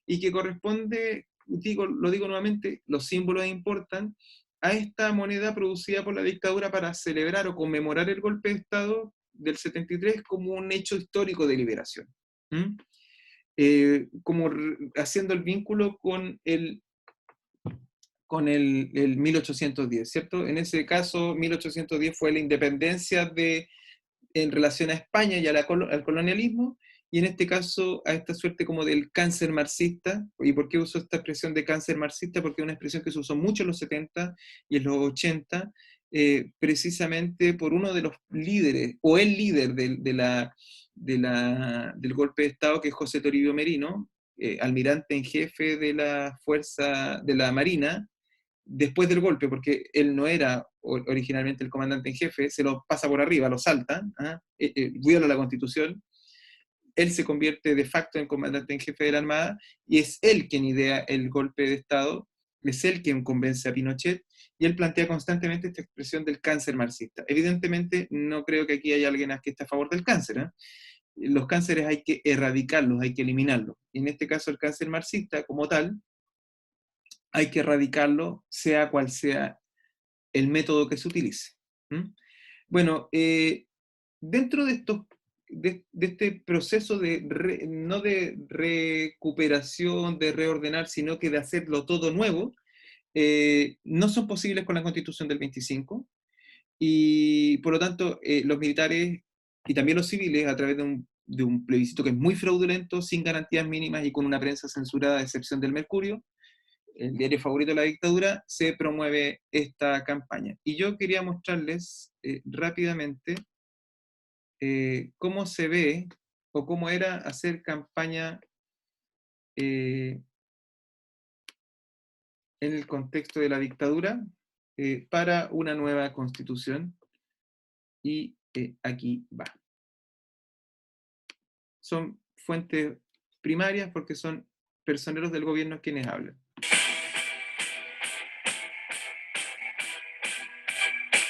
y que corresponde, lo digo nuevamente, los símbolos importan, a esta moneda producida por la dictadura para celebrar o conmemorar el golpe de Estado del 73 como un hecho histórico de liberación. ¿Mm? Como haciendo el vínculo con el 1810, ¿cierto? En ese caso, 1810 fue la independencia en relación a España y al colonialismo, y en este caso a esta suerte como del cáncer marxista. ¿Y por qué uso esta expresión de cáncer marxista? Porque es una expresión que se usó mucho en los 70 y en los 80, precisamente por uno de los líderes, o el líder del golpe de Estado, que es José Toribio Merino, almirante en jefe de la Fuerza de la Marina, después del golpe, porque él no era originalmente el comandante en jefe, se lo pasa por arriba, lo salta, viola la Constitución, él se convierte de facto en comandante en jefe de la Armada, y es él quien idea el golpe de Estado, es él quien convence a Pinochet, y él plantea constantemente esta expresión del cáncer marxista. Evidentemente, no creo que aquí haya alguien que esté a favor del cáncer, Los cánceres hay que erradicarlos, hay que eliminarlos. Y en este caso el cáncer marxista, como tal, hay que erradicarlo, sea cual sea el método que se utilice. ¿Mm? Bueno, dentro de este proceso no de recuperación, de reordenar, sino que de hacerlo todo nuevo, no son posibles con la Constitución del 25, y por lo tanto los militares y también los civiles, a través de un plebiscito que es muy fraudulento, sin garantías mínimas y con una prensa censurada a excepción del Mercurio, el diario favorito de la dictadura, se promueve esta campaña. Y yo quería mostrarles rápidamente cómo se ve o cómo era hacer campaña en el contexto de la dictadura para una nueva constitución. Y aquí va. Son fuentes primarias porque son personeros del gobierno quienes hablan.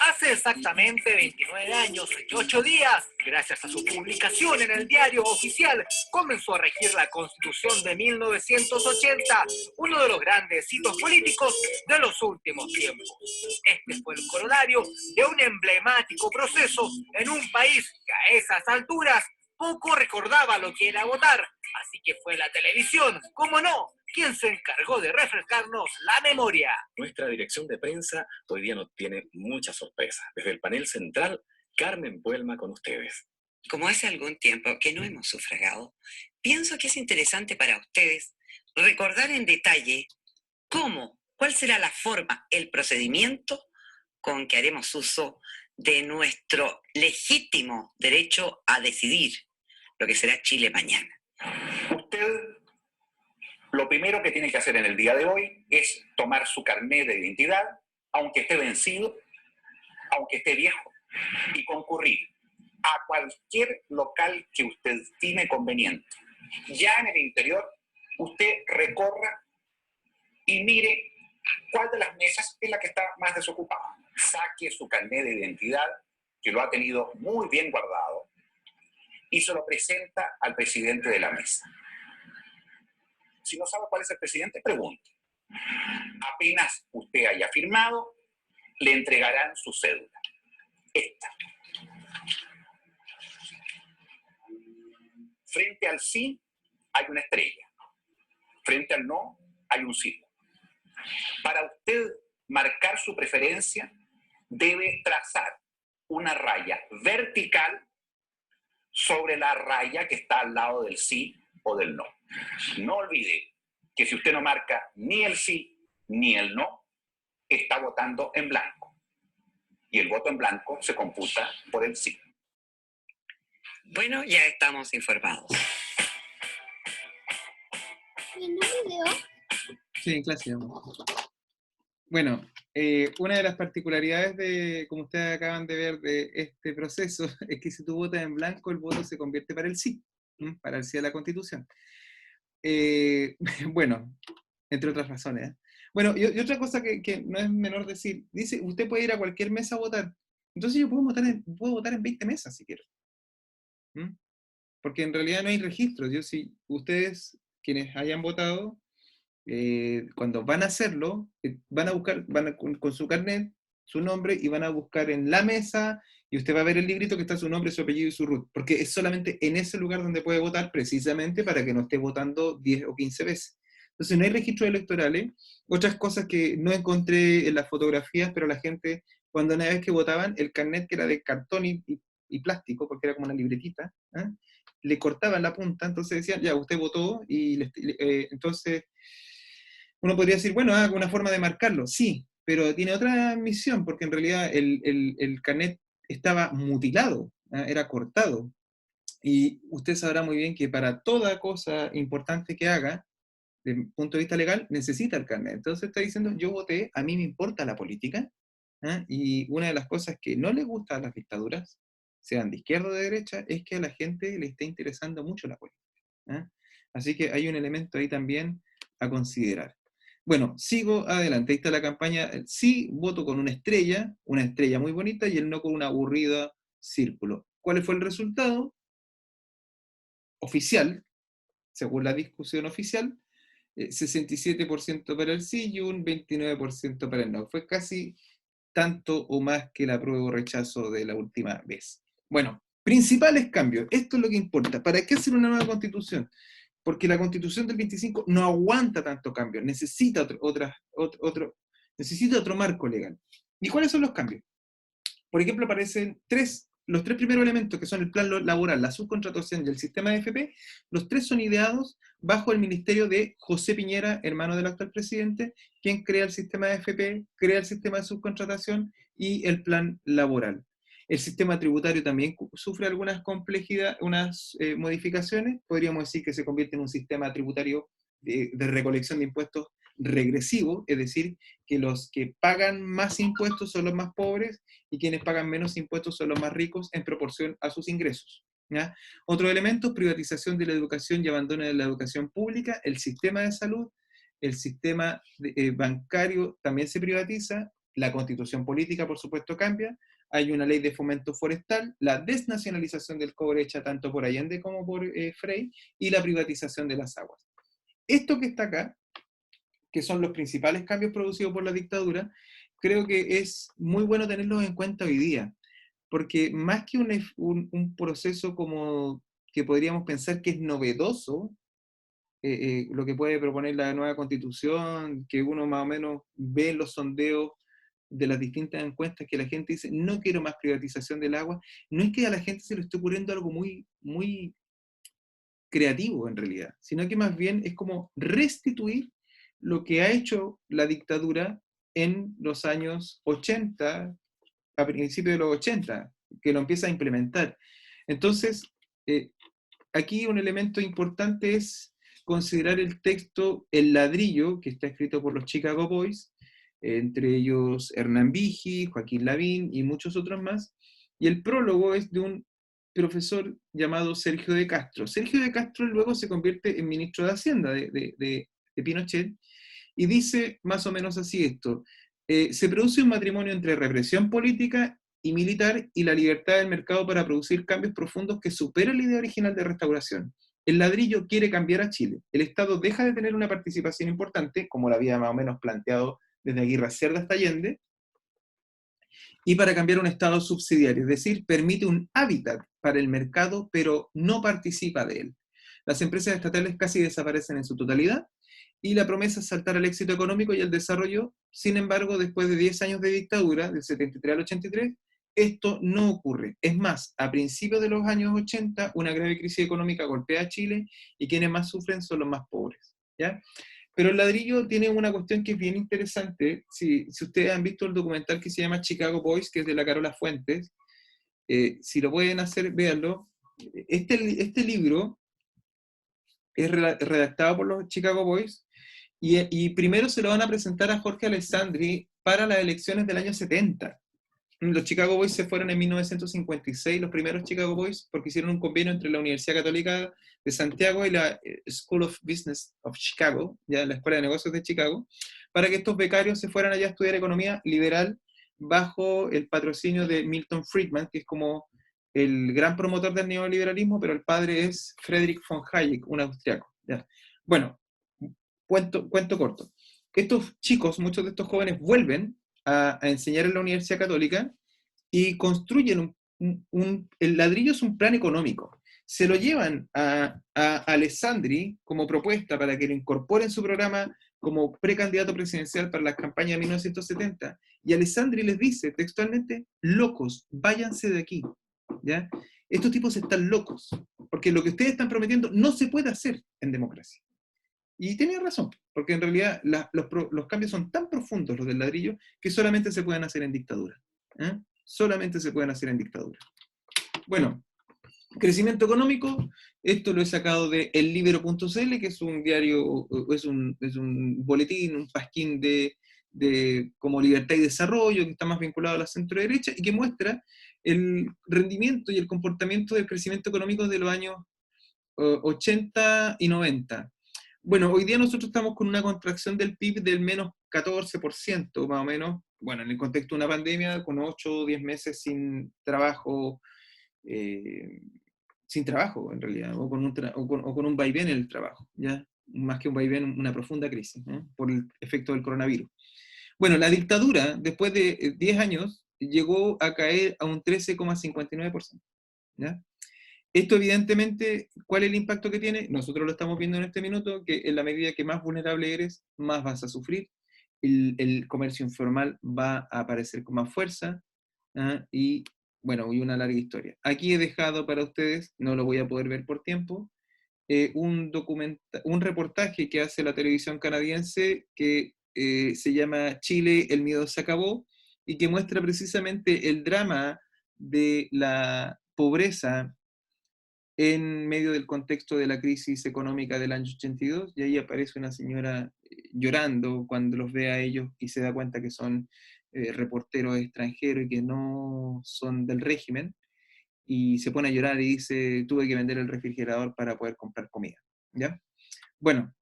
Hace exactamente 29 años y 8 días, gracias a su publicación en el Diario Oficial, comenzó a regir la Constitución de 1980, uno de los grandes hitos políticos de los últimos tiempos. Este fue el corolario de un emblemático proceso en un país que a esas alturas poco recordaba lo que era votar, así que fue la televisión, cómo no, quien se encargó de refrescarnos la memoria. Nuestra dirección de prensa hoy día nos tiene muchas sorpresas. Desde el panel central, Carmen Puelma con ustedes. Como hace algún tiempo que no hemos sufragado, pienso que es interesante para ustedes recordar en detalle cuál será la forma, el procedimiento con que haremos uso de nuestro legítimo derecho a decidir lo que será Chile mañana. Usted lo primero que tiene que hacer en el día de hoy es tomar su carnet de identidad, aunque esté vencido, aunque esté viejo, y concurrir a cualquier local que usted estime conveniente. Ya en el interior, usted recorra y mire cuál de las mesas es la que está más desocupada. Saque su carnet de identidad, que lo ha tenido muy bien guardado, y se lo presenta al presidente de la mesa. Si no sabe cuál es el presidente, pregunte. Apenas usted haya firmado, le entregarán su cédula. Esta. Frente al sí hay una estrella. Frente al no hay un círculo. Para usted marcar su preferencia, debe trazar una raya vertical sobre la raya que está al lado del sí o del no. No olvide que si usted no marca ni el sí ni el no, está votando en blanco. Y el voto en blanco se computa por el sí. Bueno, ya estamos informados. Sí, en clase. Bueno, una de las particularidades de, como ustedes acaban de ver, de este proceso, es que si tú votas en blanco, el voto se convierte para el sí, para el sí a la Constitución. Bueno, entre otras razones. Bueno, y otra cosa que no es menor decir, dice, usted puede ir a cualquier mesa a votar. Entonces yo puedo votar en 20 mesas si quiero. Porque en realidad no hay registros. Yo, si ustedes, quienes hayan votado, cuando van a hacerlo, van a buscar, con su carnet, su nombre, y van a buscar en la mesa, y usted va a ver el librito que está su nombre, su apellido y su root, porque es solamente en ese lugar donde puede votar, precisamente para que no esté votando 10 o 15 veces. Entonces no hay registros electorales. Otras cosas que no encontré en las fotografías, pero la gente, cuando una vez que votaban, el carnet, que era de cartón y plástico, porque era como una libretita, le cortaban la punta, entonces decían, ya, usted votó, y entonces uno podría decir, bueno, una forma de marcarlo, sí, pero tiene otra misión, porque en realidad el carnet estaba mutilado, era cortado. Y usted sabrá muy bien que para toda cosa importante que haga, desde el punto de vista legal, necesita el carnet. Entonces está diciendo, yo voté, a mí me importa la política, y una de las cosas que no le gusta a las dictaduras, sean de izquierda o de derecha, es que a la gente le esté interesando mucho la política. Así que hay un elemento ahí también a considerar. Bueno, sigo adelante. Ahí está la campaña. El sí, voto con una estrella muy bonita, y el no con un aburrido círculo. ¿Cuál fue el resultado oficial, según la discusión oficial? 67% para el sí y un 29% para el no. Fue casi tanto o más que el apruebo o rechazo de la última vez. Bueno, principales cambios. Esto es lo que importa. ¿Para qué hacer una nueva constitución? Porque la Constitución del 25 no aguanta tanto cambio, necesita necesita otro marco legal. ¿Y cuáles son los cambios? Por ejemplo, aparecen los tres primeros elementos, que son el plan laboral, la subcontratación y el sistema de FP. Los tres son ideados bajo el ministerio de José Piñera, hermano del actual presidente, quien crea el sistema de FP, crea el sistema de subcontratación y el plan laboral. El sistema tributario también sufre algunas complejidades, unas modificaciones. Podríamos decir que se convierte en un sistema tributario de recolección de impuestos regresivo, es decir, que los que pagan más impuestos son los más pobres y quienes pagan menos impuestos son los más ricos en proporción a sus ingresos. ¿Ya? Otro elemento, privatización de la educación y abandono de la educación pública, el sistema de salud, el sistema bancario también se privatiza, la constitución política por supuesto cambia, hay una ley de fomento forestal, la desnacionalización del cobre hecha tanto por Allende como por Frey, y la privatización de las aguas. Esto que está acá, que son los principales cambios producidos por la dictadura, creo que es muy bueno tenerlos en cuenta hoy día, porque más que un proceso como que podríamos pensar que es novedoso, lo que puede proponer la nueva constitución, que uno más o menos ve en los sondeos de las distintas encuestas, que la gente dice, no quiero más privatización del agua, no es que a la gente se le esté ocurriendo algo muy, muy creativo en realidad, sino que más bien es como restituir lo que ha hecho la dictadura en los años 80, a principios de los 80, que lo empieza a implementar. Entonces, aquí un elemento importante es considerar el texto El Ladrillo, que está escrito por los Chicago Boys, entre ellos Hernán Vigi, Joaquín Lavín y muchos otros más, y el prólogo es de un profesor llamado Sergio de Castro. Sergio de Castro luego se convierte en ministro de Hacienda de Pinochet, y dice más o menos así esto: se produce un matrimonio entre represión política y militar y la libertad del mercado para producir cambios profundos que superan la idea original de restauración. El ladrillo quiere cambiar a Chile. El Estado deja de tener una participación importante, como la había más o menos planteado desde Aguirre Cerda hasta Allende, y para cambiar un Estado subsidiario, es decir, permite un hábitat para el mercado, pero no participa de él. Las empresas estatales casi desaparecen en su totalidad, y la promesa es saltar al éxito económico y al desarrollo. Sin embargo, después de 10 años de dictadura, del 73 al 83, esto no ocurre. Es más, a principios de los años 80, una grave crisis económica golpea a Chile, y quienes más sufren son los más pobres, ¿ya? Pero el ladrillo tiene una cuestión que es bien interesante. Si ustedes han visto el documental que se llama Chicago Boys, que es de la Carola Fuentes, si lo pueden hacer, véanlo. Este libro es redactado por los Chicago Boys, y primero se lo van a presentar a Jorge Alessandri para las elecciones del año 70. Los Chicago Boys se fueron en 1956, los primeros Chicago Boys, porque hicieron un convenio entre la Universidad Católica de Santiago y la School of Business of Chicago, ya la Escuela de Negocios de Chicago, para que estos becarios se fueran allá a estudiar economía liberal bajo el patrocinio de Milton Friedman, que es como el gran promotor del neoliberalismo, pero el padre es Friedrich von Hayek, un austriaco. ¿Ya? Bueno, cuento corto. Estos chicos, muchos de estos jóvenes, vuelven a enseñar en la Universidad Católica y construyen el ladrillo es un plan económico. Se lo llevan a Alessandri como propuesta para que lo incorpore en su programa como precandidato presidencial para las campañas de 1970, y Alessandri les dice textualmente: locos, váyanse de aquí, ¿ya? Estos tipos están locos, porque lo que ustedes están prometiendo no se puede hacer en democracia. Y tenía razón, porque en realidad los cambios son tan profundos, los del ladrillo, que solamente se pueden hacer en dictadura. Solamente se pueden hacer en dictadura. Bueno, crecimiento económico, esto lo he sacado de ellibero.cl, que es un diario, es un boletín, un pasquín de como libertad y desarrollo, que está más vinculado a la centro derecha, y que muestra el rendimiento y el comportamiento del crecimiento económico de los años 80 y 90. Bueno, hoy día nosotros estamos con una contracción del PIB del menos 14%, más o menos, bueno, en el contexto de una pandemia, con 8 o 10 meses sin trabajo, en realidad, o con un vaivén en el trabajo, ¿ya? Más que un vaivén, una profunda crisis, ¿eh? Por el efecto del coronavirus. Bueno, la dictadura, después de 10 años, llegó a caer a un 13,59%, ¿ya? Esto evidentemente, ¿cuál es el impacto que tiene? Nosotros lo estamos viendo en este minuto, que en la medida que más vulnerable eres, más vas a sufrir. El comercio informal va a aparecer con más fuerza, y bueno, y una larga historia. Aquí he dejado para ustedes, no lo voy a poder ver por tiempo, un reportaje que hace la televisión canadiense que se llama Chile, el miedo se acabó, y que muestra precisamente el drama de la pobreza en medio del contexto de la crisis económica del año 82, y ahí aparece una señora llorando cuando los ve a ellos y se da cuenta que son reporteros extranjeros y que no son del régimen, y se pone a llorar y dice: tuve que vender el refrigerador para poder comprar comida, ¿ya? Bueno,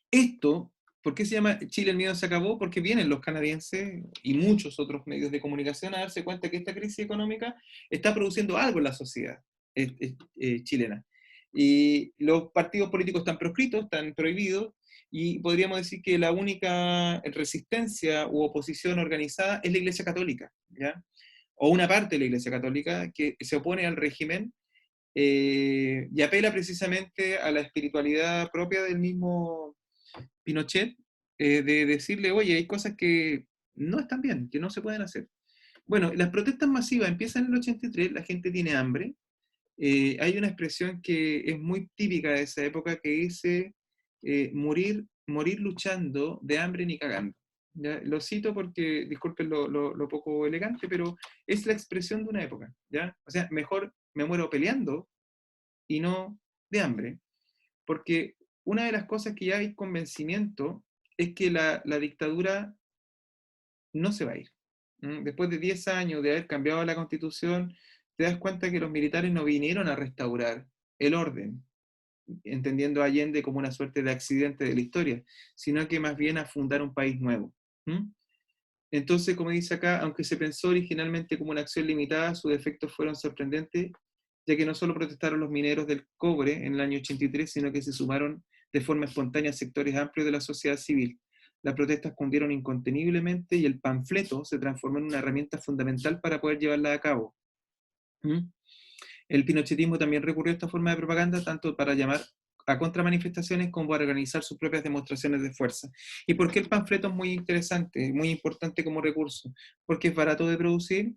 esto, ¿por qué se llama Chile el miedo se acabó? Porque vienen los canadienses y muchos otros medios de comunicación a darse cuenta que esta crisis económica está produciendo algo en la sociedad chilena. Y los partidos políticos están proscritos, están prohibidos, y podríamos decir que la única resistencia u oposición organizada es la Iglesia Católica, ¿ya? O una parte de la Iglesia Católica que se opone al régimen, y apela precisamente a la espiritualidad propia del mismo Pinochet, de decirle: oye, hay cosas que no están bien, que no se pueden hacer. Bueno, las protestas masivas empiezan en el 83, la gente tiene hambre. Hay una expresión que es muy típica de esa época que dice: morir luchando, de hambre ni cagando. ¿Ya? Lo cito porque, disculpen lo poco elegante, pero es la expresión de una época, ¿ya? O sea, mejor me muero peleando y no de hambre, porque una de las cosas que ya hay convencimiento es que la dictadura no se va a ir. Después de 10 años de haber cambiado la Constitución, te das cuenta que los militares no vinieron a restaurar el orden, entendiendo a Allende como una suerte de accidente de la historia, sino que más bien a fundar un país nuevo. Entonces, como dice acá, aunque se pensó originalmente como una acción limitada, sus efectos fueron sorprendentes, ya que no solo protestaron los mineros del cobre en el año 83, sino que se sumaron de forma espontánea sectores amplios de la sociedad civil. Las protestas cundieron inconteniblemente y el panfleto se transformó en una herramienta fundamental para poder llevarla a cabo. El pinochetismo también recurrió a esta forma de propaganda tanto para llamar a contramanifestaciones como para organizar sus propias demostraciones de fuerza. ¿Y por qué el panfleto es muy interesante, muy importante como recurso? Porque es barato de producir,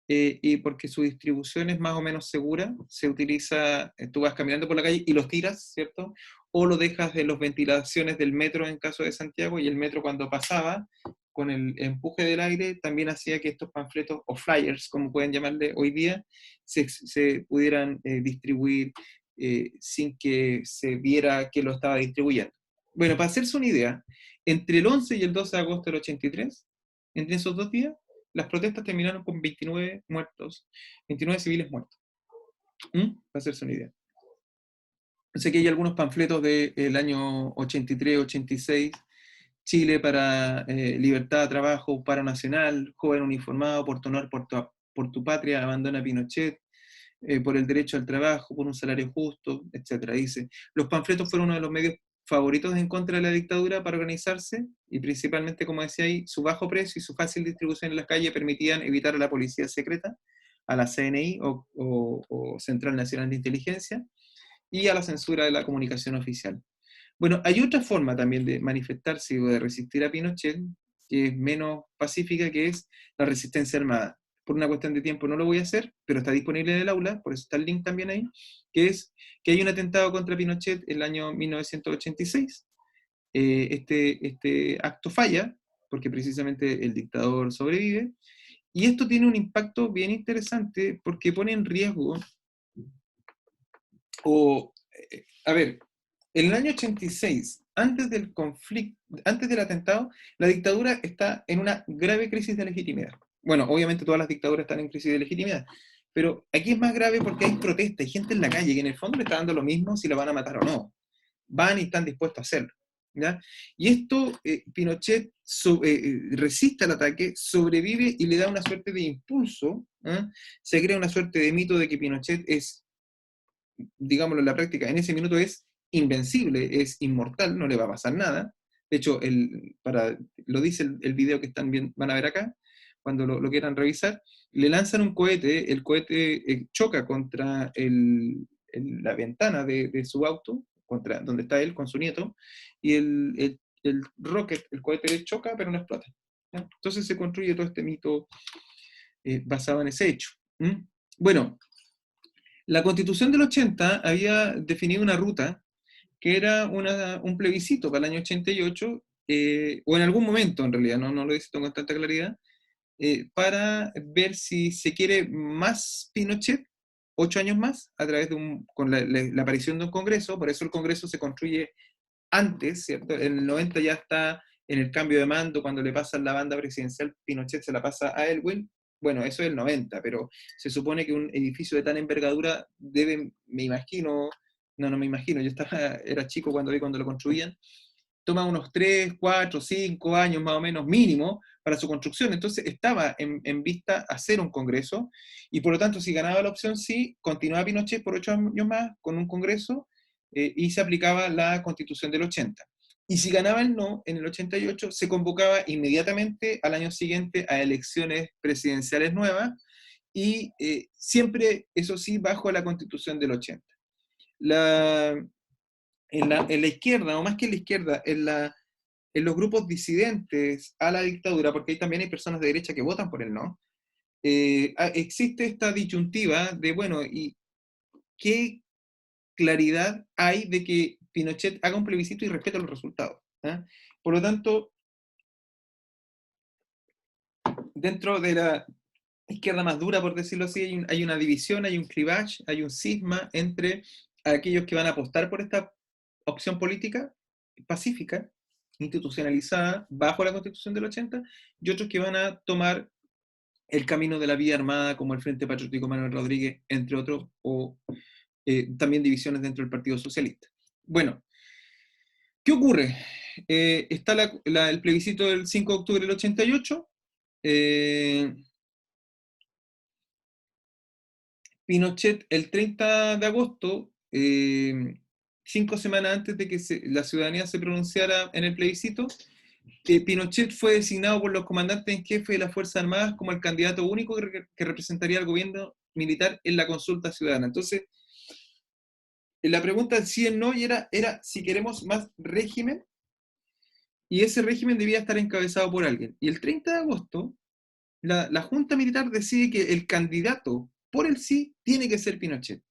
y porque su distribución es más o menos segura. Se utiliza, tú vas caminando por la calle y los tiras, ¿cierto? O lo dejas en las ventilaciones del metro en caso de Santiago, y el metro cuando pasaba, con el empuje del aire, también hacía que estos panfletos, o flyers, como pueden llamarle hoy día, se pudieran distribuir sin que se viera que lo estaba distribuyendo. Bueno, para hacerse una idea, entre el 11 y el 12 de agosto del 83, entre esos 2 días, las protestas terminaron con 29 muertos, 29 civiles muertos. Para hacerse una idea. Sé que hay algunos panfletos del año 83, 86, Chile para libertad, trabajo, paro nacional, joven uniformado, por tu honor, por tu patria, abandona a Pinochet, por el derecho al trabajo, por un salario justo, etc. Dice, los panfletos fueron uno de los medios favoritos en contra de la dictadura para organizarse, y principalmente, como decía ahí, su bajo precio y su fácil distribución en las calles permitían evitar a la policía secreta, a la CNI o Central Nacional de Inteligencia, y a la censura de la comunicación oficial. Bueno, hay otra forma también de manifestarse o de resistir a Pinochet, que es menos pacífica, que es la resistencia armada. Por una cuestión de tiempo no lo voy a hacer, pero está disponible en el aula, por eso está el link también ahí, que es que hay un atentado contra Pinochet en el año 1986. Este acto falla, porque precisamente el dictador sobrevive, y esto tiene un impacto bien interesante, porque pone en riesgo, a ver, en el año 86, antes del conflicto, antes del atentado, la dictadura está en una grave crisis de legitimidad. Bueno, obviamente todas las dictaduras están en crisis de legitimidad, pero aquí es más grave porque hay protesta, hay gente en la calle que en el fondo le está dando lo mismo si la van a matar o no. Van y están dispuestos a hacerlo, ¿ya? Y esto, Pinochet resiste al ataque, sobrevive y le da una suerte de impulso, ¿eh? Se crea una suerte de mito de que Pinochet es, digámoslo en la práctica, en ese minuto es invencible, es inmortal, no le va a pasar nada. De hecho, lo dice el video que van a ver acá, cuando lo quieran revisar, le lanzan un cohete, el cohete choca contra la ventana de su auto, contra donde está él con su nieto, y el rocket, el cohete le choca, pero no explota, ¿ya? Entonces se construye todo este mito basado en ese hecho. Bueno, la Constitución del 80 había definido una ruta que era un plebiscito para el año 88, o en algún momento en realidad, no lo dice con tanta claridad, para ver si se quiere más Pinochet, 8 años más, a través con la aparición de un Congreso. Por eso el Congreso se construye antes, ¿cierto? En el 90 ya está en el cambio de mando, cuando le pasan la banda presidencial, Pinochet se la pasa a Elwin. Bueno, eso es el 90, pero se supone que un edificio de tan envergadura debe, me imagino, no me imagino, yo era chico cuando lo construían, toma unos 3, 4, 5 años más o menos mínimo para su construcción. Entonces estaba en vista hacer un Congreso, y por lo tanto, si ganaba la opción sí, continuaba Pinochet por 8 años más con un Congreso, y se aplicaba la Constitución del 80. Y si ganaba el no, en el 88, se convocaba inmediatamente al año siguiente a elecciones presidenciales nuevas, y siempre, eso sí, bajo la Constitución del 80. En la izquierda, o más que en la izquierda, en los grupos disidentes a la dictadura, porque ahí también hay personas de derecha que votan por el no, existe esta disyuntiva de, bueno, ¿y qué claridad hay de que Pinochet haga un plebiscito y respete los resultados? Por lo tanto, dentro de la izquierda más dura, por decirlo así, hay una división, hay un clivage, hay un cisma entre aquellos que van a apostar por esta opción política pacífica, institucionalizada, bajo la Constitución del 80, y otros que van a tomar el Camino de la Vía Armada, como el Frente Patriótico Manuel Rodríguez, entre otros, o también divisiones dentro del Partido Socialista. Bueno, ¿qué ocurre? Está el plebiscito del 5 de octubre del 88. Pinochet, el 30 de agosto, 5 semanas antes de que la ciudadanía se pronunciara en el plebiscito, Pinochet fue designado por los comandantes en jefe de las Fuerzas Armadas como el candidato único que representaría al gobierno militar en la consulta ciudadana. Entonces, la pregunta del sí y el no era si queremos más régimen, y ese régimen debía estar encabezado por alguien. Y el 30 de agosto, la Junta Militar decide que el candidato por el sí tiene que ser Pinochet.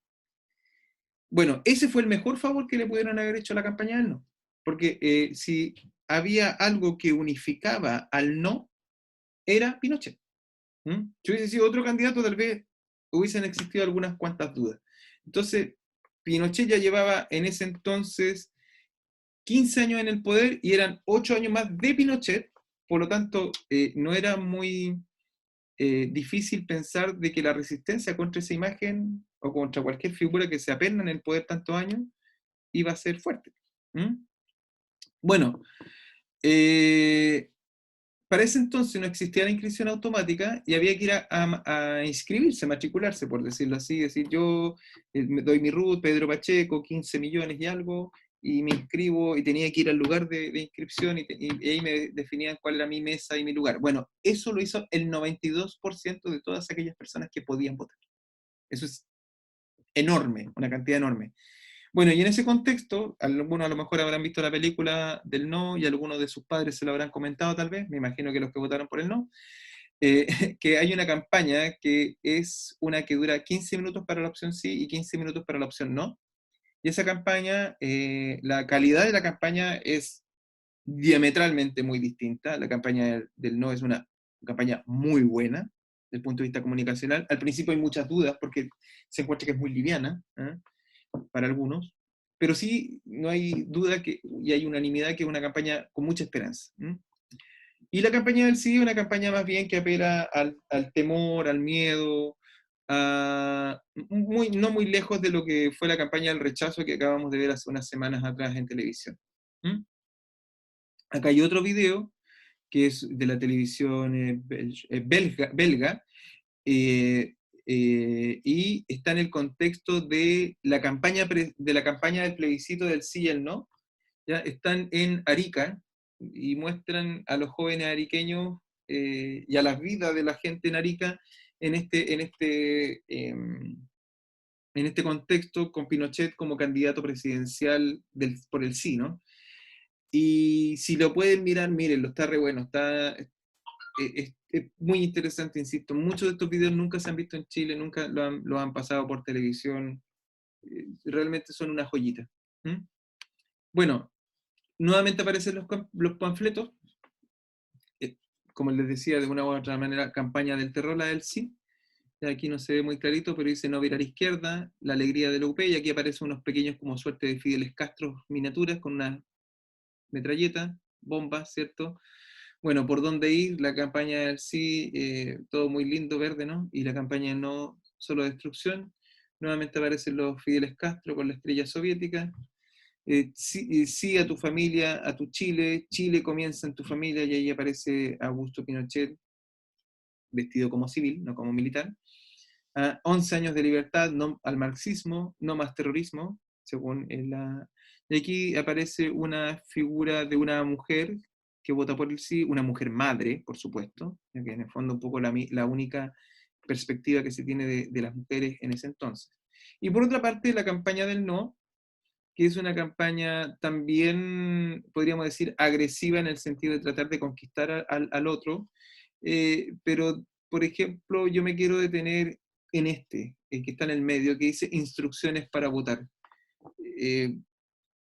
Bueno, ese fue el mejor favor que le pudieron haber hecho a la campaña del no. Porque si había algo que unificaba al no, era Pinochet. Si hubiese sido otro candidato, tal vez hubiesen existido algunas cuantas dudas. Entonces, Pinochet ya llevaba en ese entonces 15 años en el poder y eran 8 años más de Pinochet, por lo tanto, no era muy difícil pensar de que la resistencia contra esa imagen o contra cualquier figura que se aperna en el poder tantos años iba a ser fuerte. Bueno, para ese entonces no existía la inscripción automática y había que ir a inscribirse, matricularse, por decirlo así, decir yo me doy mi RUT, Pedro Pacheco, 15 millones y algo, y me inscribo y tenía que ir al lugar de inscripción y ahí me definían cuál era mi mesa y mi lugar. Bueno, eso lo hizo el 92% de todas aquellas personas que podían votar. Eso es enorme, una cantidad enorme. Bueno, y en ese contexto, algunos a lo mejor habrán visto la película del no y algunos de sus padres se lo habrán comentado tal vez, me imagino que los que votaron por el no, que hay una campaña que es una que dura 15 minutos para la opción sí y 15 minutos para la opción no. Y esa campaña, la calidad de la campaña es diametralmente muy distinta. La campaña del no es una campaña muy buena desde el punto de vista comunicacional. Al principio hay muchas dudas porque se encuentra que es muy liviana para algunos, pero sí no hay duda y hay unanimidad que es una campaña con mucha esperanza. Y la campaña del sí es una campaña más bien que apela al temor, al miedo, no muy lejos de lo que fue la campaña del rechazo que acabamos de ver hace unas semanas atrás en televisión. Acá hay otro video que es de la televisión belga, y está en el contexto de la campaña del plebiscito del sí y el no. ¿Ya? Están en Arica y muestran a los jóvenes ariqueños y a las vidas de la gente en Arica en este contexto con Pinochet como candidato presidencial por el sí, ¿no? Y si lo pueden mirar, mírenlo, está re bueno, es muy interesante, insisto. Muchos de estos videos nunca se han visto en Chile, nunca lo han pasado por televisión, realmente son una joyita. Bueno, nuevamente aparecen los panfletos, como les decía, de una u otra manera, campaña del terror, la del sí. Aquí no se ve muy clarito, pero dice no virar a izquierda, la alegría de la UP, y aquí aparecen unos pequeños como suerte de Fidel Castro miniaturas con una metralleta, bombas, ¿cierto? Bueno, por dónde ir, la campaña del sí, todo muy lindo, verde, ¿no? Y la campaña del no, solo destrucción. Nuevamente aparecen los Fidel Castro con la estrella soviética. Sí a tu familia, a tu Chile, Chile comienza en tu familia, y ahí aparece Augusto Pinochet, vestido como civil, no como militar. 11 años de libertad, no al marxismo, no más terrorismo, según Y aquí aparece una figura de una mujer que vota por el sí, una mujer madre, por supuesto, que en el fondo un poco la única perspectiva que se tiene de las mujeres en ese entonces. Y por otra parte, la campaña del no, que es una campaña también, podríamos decir, agresiva en el sentido de tratar de conquistar al otro, pero, por ejemplo, yo me quiero detener en que está en el medio, que dice instrucciones para votar.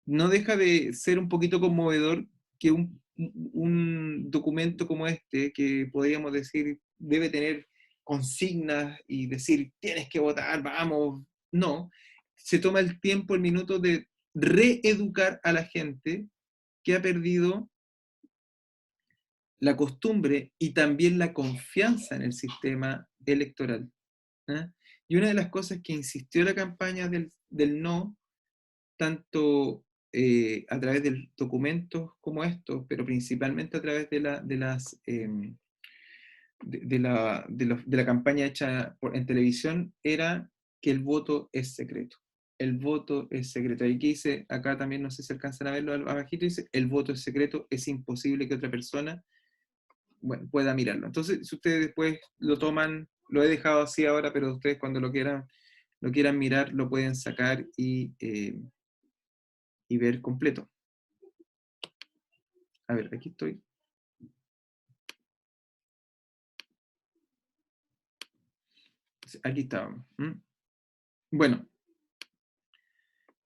No deja de ser un poquito conmovedor que un documento como este, que podríamos decir debe tener consignas y decir tienes que votar, vamos, no, se toma el tiempo, el minuto de reeducar a la gente que ha perdido la costumbre y también la confianza en el sistema electoral. ¿Ah? Y una de las cosas que insistió la campaña del no, tanto a través de documentos como estos, pero principalmente a través de la campaña hecha en televisión, era que el voto es secreto. El voto es secreto. Aquí dice, acá también no sé si alcanzan a verlo abajito, dice, el voto es secreto, es imposible que otra persona, bueno, pueda mirarlo. Entonces, si ustedes después lo toman, lo he dejado así ahora, pero ustedes cuando lo quieran mirar, lo pueden sacar y ver completo. A ver, aquí estoy. Aquí estábamos. Bueno,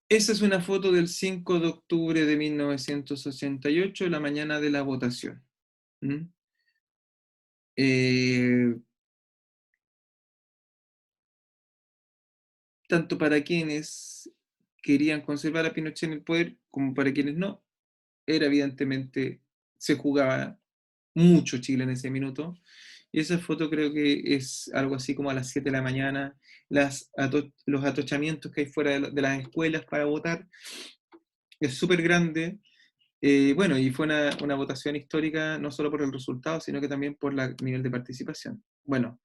esa es una foto del 5 de octubre de 1988, la mañana de la votación. Tanto para quienes querían conservar a Pinochet en el poder, como para quienes no, era evidentemente, se jugaba mucho Chile en ese minuto. Y esa foto creo que es algo así como a las 7 de la mañana, los atochamientos que hay fuera de las escuelas para votar, es súper grande. Bueno, y fue una votación histórica no solo por el resultado, sino que también por el nivel de participación. Bueno,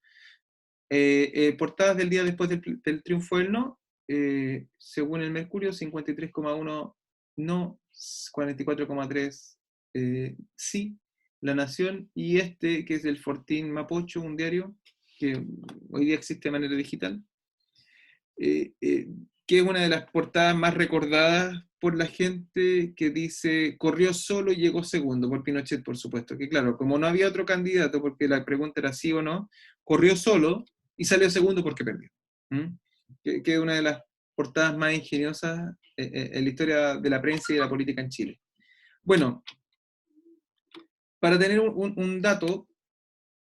portadas del día después del triunfo del no, según el Mercurio, 53,1 no, 44,3 sí, La Nación, y este, que es el Fortín Mapocho, un diario que hoy día existe de manera digital, que es una de las portadas más recordadas por la gente, que dice, corrió solo y llegó segundo, por Pinochet, por supuesto, que claro, como no había otro candidato, porque la pregunta era sí o no, corrió solo y salió segundo porque perdió. Que es una de las portadas más ingeniosas en la historia de la prensa y de la política en Chile. Bueno, para tener un dato,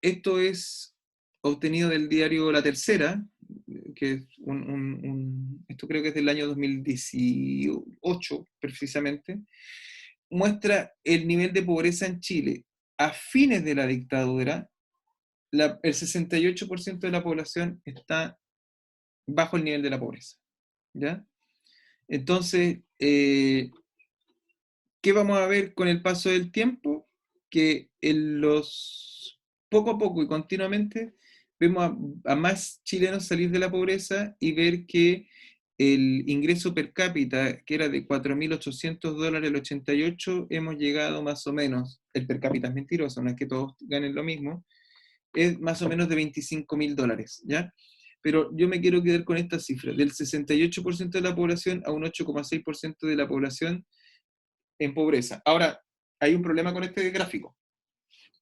esto es obtenido del diario La Tercera, que es esto creo que es del año 2018 precisamente, muestra el nivel de pobreza en Chile. A fines de la dictadura, el 68% de la población está bajo el nivel de la pobreza. ¿Ya? Entonces, ¿qué vamos a ver con el paso del tiempo? Que poco a poco y continuamente vemos a más chilenos salir de la pobreza y ver que el ingreso per cápita, que era de $4.800 el 88, hemos llegado más o menos, el per cápita es mentiroso, no es que todos ganen lo mismo, es más o menos de $25.000, ¿ya? Pero yo me quiero quedar con esta cifra, del 68% de la población a un 8,6% de la población en pobreza. Ahora, hay un problema con este gráfico.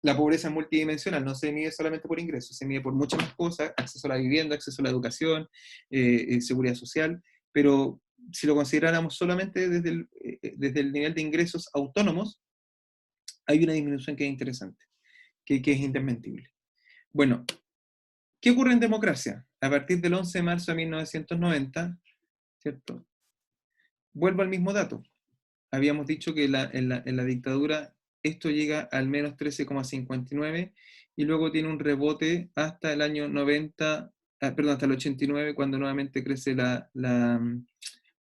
La pobreza es multidimensional, no se mide solamente por ingresos, se mide por muchas más cosas, acceso a la vivienda, acceso a la educación, seguridad social, pero si lo consideráramos solamente desde el nivel de ingresos autónomos, hay una disminución que es interesante, que es indesmentible. Bueno, ¿qué ocurre en democracia? A partir del 11 de marzo de 1990, ¿cierto? Vuelvo al mismo dato. Habíamos dicho que en la dictadura esto llega al menos 13,59 y luego tiene un rebote hasta el año 90, hasta el 89, cuando nuevamente crece la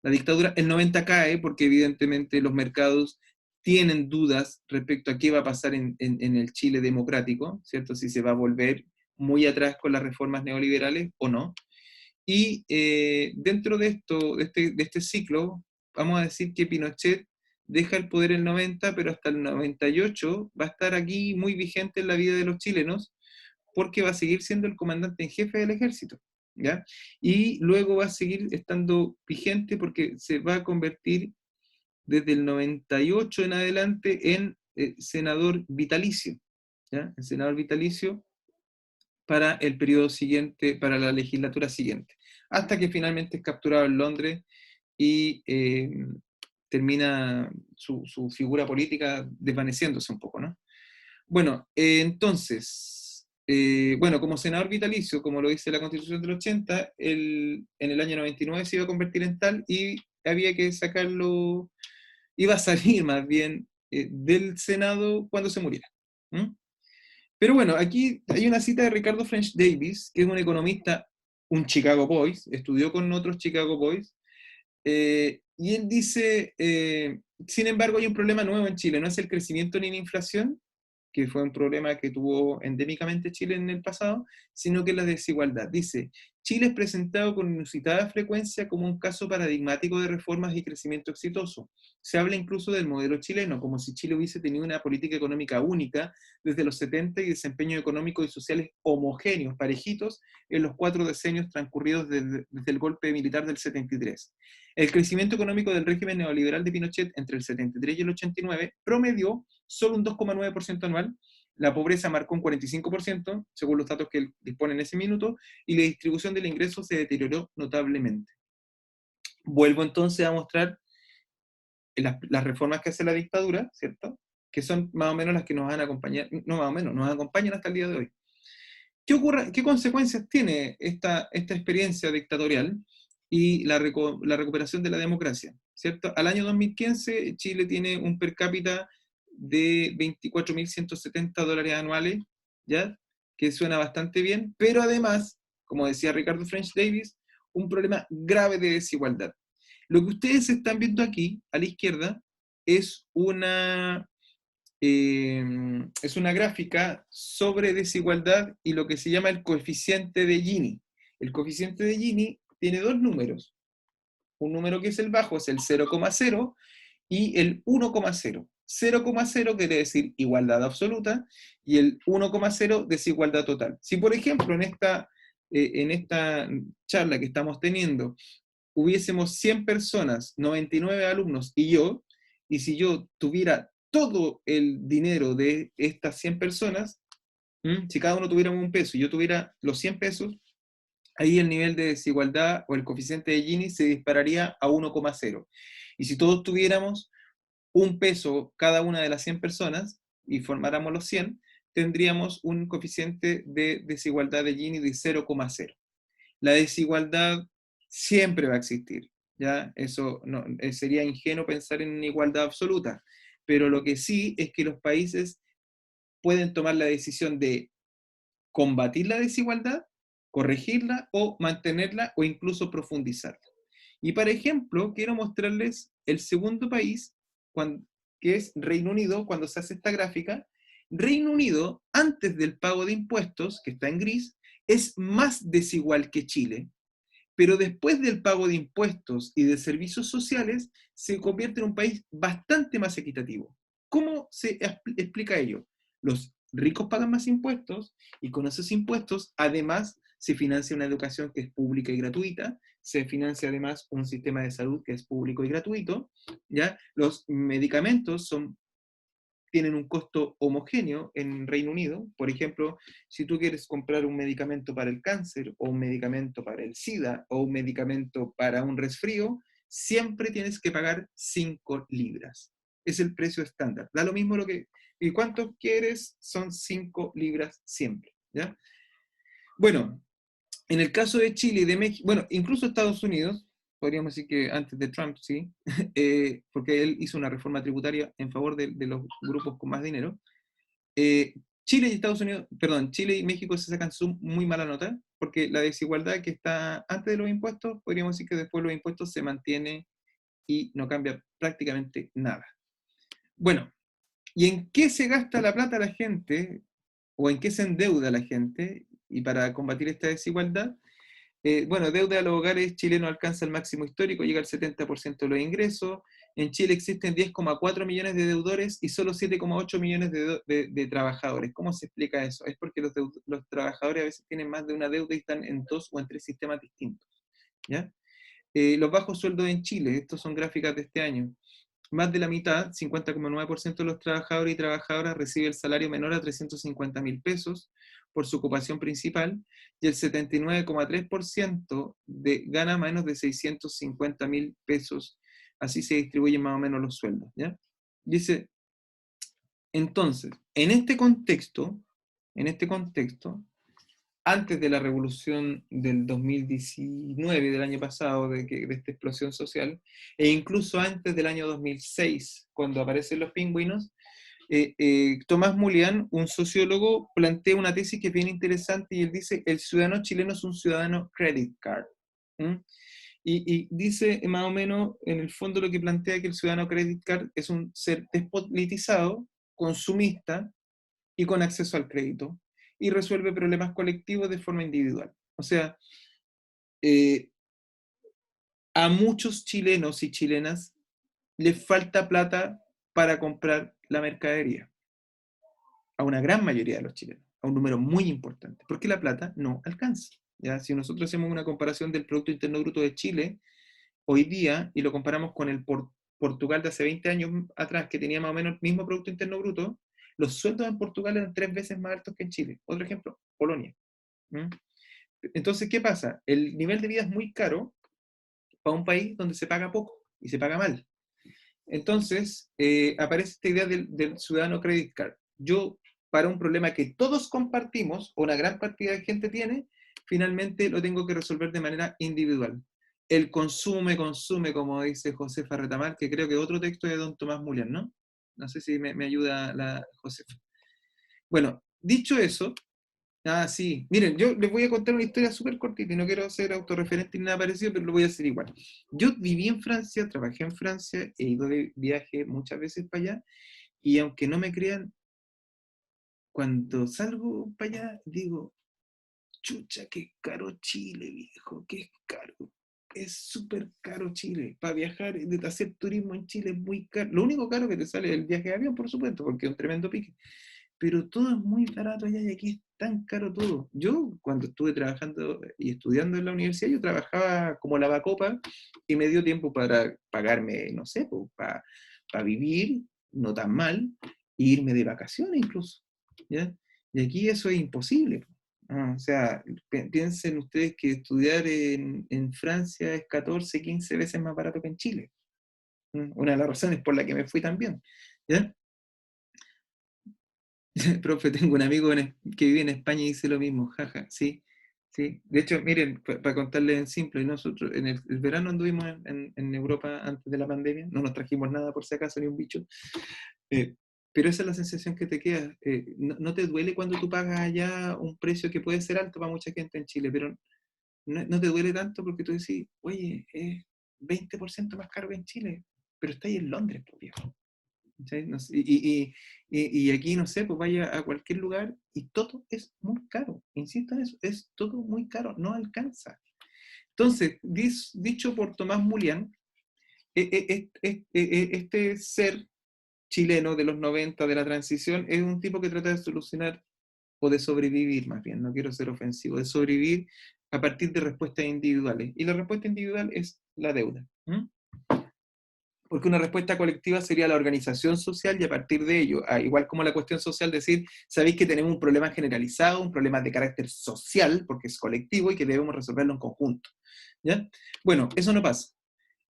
dictadura. El 90 cae porque evidentemente los mercados tienen dudas respecto a qué va a pasar en el Chile democrático, ¿cierto? Si se va a volver muy atrás con las reformas neoliberales o no. Y dentro de este ciclo, vamos a decir que Pinochet deja el poder en el 90, pero hasta el 98 va a estar aquí muy vigente en la vida de los chilenos, porque va a seguir siendo el comandante en jefe del ejército, ¿ya? Y luego va a seguir estando vigente porque se va a convertir desde el 98 en adelante en senador vitalicio, ¿ya? El senador vitalicio para el periodo siguiente, para la legislatura siguiente, hasta que finalmente es capturado en Londres y termina su figura política desvaneciéndose un poco, ¿no? Bueno, entonces, bueno, como senador vitalicio, como lo dice la Constitución del 80, en el año 99 se iba a convertir en tal y había que sacarlo, iba a salir más bien del Senado cuando se muriera. Pero bueno, aquí hay una cita de Ricardo French Davis, que es un economista, un Chicago Boys, estudió con otros Chicago Boys, y él dice, sin embargo, hay un problema nuevo en Chile, no es el crecimiento ni la inflación, que fue un problema que tuvo endémicamente Chile en el pasado, sino que la desigualdad. Dice, Chile es presentado con inusitada frecuencia como un caso paradigmático de reformas y crecimiento exitoso. Se habla incluso del modelo chileno, como si Chile hubiese tenido una política económica única desde los 70 y desempeños económicos y sociales homogéneos, parejitos, en los 4 decenios transcurridos desde el golpe militar del 73. El crecimiento económico del régimen neoliberal de Pinochet entre el 73 y el 89 promedió solo un 2,9% anual, la pobreza marcó un 45%, según los datos que dispone en ese minuto, y la distribución del ingreso se deterioró notablemente. Vuelvo entonces a mostrar las reformas que hace la dictadura, ¿cierto? Que son más o menos las que nos van a acompañar, no más o menos, nos acompañan hasta el día de hoy. ¿Qué consecuencias tiene esta experiencia dictatorial y la recuperación de la democracia? ¿Cierto? Al año 2015, Chile tiene un per cápita de $24.170 anuales, ¿ya? Que suena bastante bien, pero además, como decía Ricardo French Davis, un problema grave de desigualdad. Lo que ustedes están viendo aquí, a la izquierda, es una gráfica sobre desigualdad y lo que se llama el coeficiente de Gini. El coeficiente de Gini tiene dos números. Un número que es el bajo, es el 0,0, y el 1,0. 0,0 quiere decir igualdad absoluta, y el 1,0 desigualdad total. Si, por ejemplo, en esta charla que estamos teniendo, hubiésemos 100 personas, 99 alumnos y yo, y si yo tuviera todo el dinero de estas 100 personas, si cada uno tuviera un peso y yo tuviera los 100 pesos, ahí el nivel de desigualdad o el coeficiente de Gini se dispararía a 1,0. Y si todos tuviéramos un peso cada una de las 100 personas y formáramos los 100, tendríamos un coeficiente de desigualdad de Gini de 0,0. La desigualdad siempre va a existir, ¿ya? Eso no, sería ingenuo pensar en igualdad absoluta, pero lo que sí es que los países pueden tomar la decisión de combatir la desigualdad, corregirla o mantenerla o incluso profundizarla. Y por ejemplo, quiero mostrarles el segundo país, que es Reino Unido, cuando se hace esta gráfica. Reino Unido, antes del pago de impuestos, que está en gris, es más desigual que Chile, pero después del pago de impuestos y de servicios sociales, se convierte en un país bastante más equitativo. ¿Cómo se explica ello? Los ricos pagan más impuestos y con esos impuestos, además, se financia una educación que es pública y gratuita, se financia además un sistema de salud que es público y gratuito, ¿ya? Los medicamentos tienen un costo homogéneo en Reino Unido. Por ejemplo, si tú quieres comprar un medicamento para el cáncer, o un medicamento para el SIDA, o un medicamento para un resfrío, siempre tienes que pagar 5 libras. Es el precio estándar. Da lo mismo lo que... ¿Y cuánto quieres? Son 5 libras siempre, ¿ya? Bueno, en el caso de Chile y de México, bueno, incluso Estados Unidos, podríamos decir que antes de Trump, sí, porque él hizo una reforma tributaria en favor de los grupos con más dinero. Chile y Estados Unidos, perdón, Chile y México se sacan muy mala nota, porque la desigualdad que está antes de los impuestos, podríamos decir que después de los impuestos se mantiene y no cambia prácticamente nada. Bueno, ¿y en qué se gasta la plata la gente? ¿O en qué se endeuda la gente? Y para combatir esta desigualdad, bueno, deuda a los hogares chilenos alcanza el máximo histórico, llega al 70% de los ingresos. En Chile existen 10,4 millones de deudores y solo 7,8 millones de trabajadores. ¿Cómo se explica eso? Es porque los trabajadores a veces tienen más de una deuda y están en 2 o en 3 sistemas distintos, ¿ya? Los bajos sueldos en Chile, estos son gráficas de este año. Más de la mitad, 50,9% de los trabajadores y trabajadoras recibe el salario menor a 350.000 pesos por su ocupación principal, y el 79,3% gana menos de 650.000 pesos. Así se distribuyen más o menos los sueldos, ¿ya? Dice, entonces, en este contexto, antes de la revolución del 2019, del año pasado, de esta explosión social, e incluso antes del año 2006, cuando aparecen los pingüinos, Tomás Mulián, un sociólogo, plantea una tesis que es bien interesante y él dice, el ciudadano chileno es un ciudadano credit card. Y dice más o menos, en el fondo lo que plantea que el ciudadano credit card es un ser despolitizado, consumista y con acceso al crédito, y resuelve problemas colectivos de forma individual. O sea, a muchos chilenos y chilenas les falta plata para comprar la mercadería. A una gran mayoría de los chilenos, a un número muy importante, porque la plata no alcanza. ¿Ya? Si nosotros hacemos una comparación del Producto Interno Bruto de Chile hoy día y lo comparamos con el Portugal de hace 20 años atrás, que tenía más o menos el mismo Producto Interno Bruto, los sueldos en Portugal eran 3 veces más altos que en Chile. Otro ejemplo, Polonia. Entonces, ¿qué pasa? El nivel de vida es muy caro para un país donde se paga poco y se paga mal. Entonces, aparece esta idea del ciudadano credit card. Yo, para un problema que todos compartimos, o una gran cantidad de gente tiene, finalmente lo tengo que resolver de manera individual. El consume, como dice Josefa Retamal, que creo que es otro texto de don Tomás Mulián, ¿no? No sé si me ayuda la Josefa. Bueno, dicho eso, sí, miren, yo les voy a contar una historia súper cortita y no quiero ser autorreferente ni nada parecido, pero lo voy a hacer igual. Yo viví en Francia, trabajé en Francia, he ido de viaje muchas veces para allá, y aunque no me crean, cuando salgo para allá, digo, chucha, qué caro Chile, viejo, qué caro. Es súper caro Chile. Para viajar, de hacer turismo en Chile es muy caro. Lo único caro que te sale es el viaje de avión, por supuesto, porque es un tremendo pique. Pero todo es muy barato allá y aquí es tan caro todo. Yo, cuando estuve trabajando y estudiando en la universidad, yo trabajaba como lavacopa y me dio tiempo para pagarme, no sé, para vivir, no tan mal, e irme de vacaciones incluso. ¿Ya? Y aquí eso es imposible. O sea, piensen ustedes que estudiar en Francia es 14, 15 veces más barato que en Chile. Una de las razones por la que me fui también. ¿Ya? Profe, tengo un amigo que vive en España y dice lo mismo, jaja, sí, sí. De hecho, miren, para contarles en simple, nosotros en el verano anduvimos en Europa antes de la pandemia, no nos trajimos nada por si acaso, ni un bicho, pero esa es la sensación que te queda. No te duele cuando tú pagas allá un precio que puede ser alto para mucha gente en Chile, pero no te duele tanto porque tú decís, oye, es 20% más caro que en Chile, pero está ahí en Londres, por viejo. ¿Sí? No sé, y aquí, no sé, pues vaya a cualquier lugar y todo es muy caro. Insisto en eso, es todo muy caro, no alcanza. Entonces, dicho por Tomás Mulián, este ser chileno de los 90, de la transición, es un tipo que trata de solucionar, o de sobrevivir más bien, no quiero ser ofensivo, de sobrevivir a partir de respuestas individuales. Y la respuesta individual es la deuda. Porque una respuesta colectiva sería la organización social y a partir de ello, igual como la cuestión social, decir, sabéis que tenemos un problema generalizado, un problema de carácter social, porque es colectivo y que debemos resolverlo en conjunto. ¿Ya? Bueno, eso no pasa.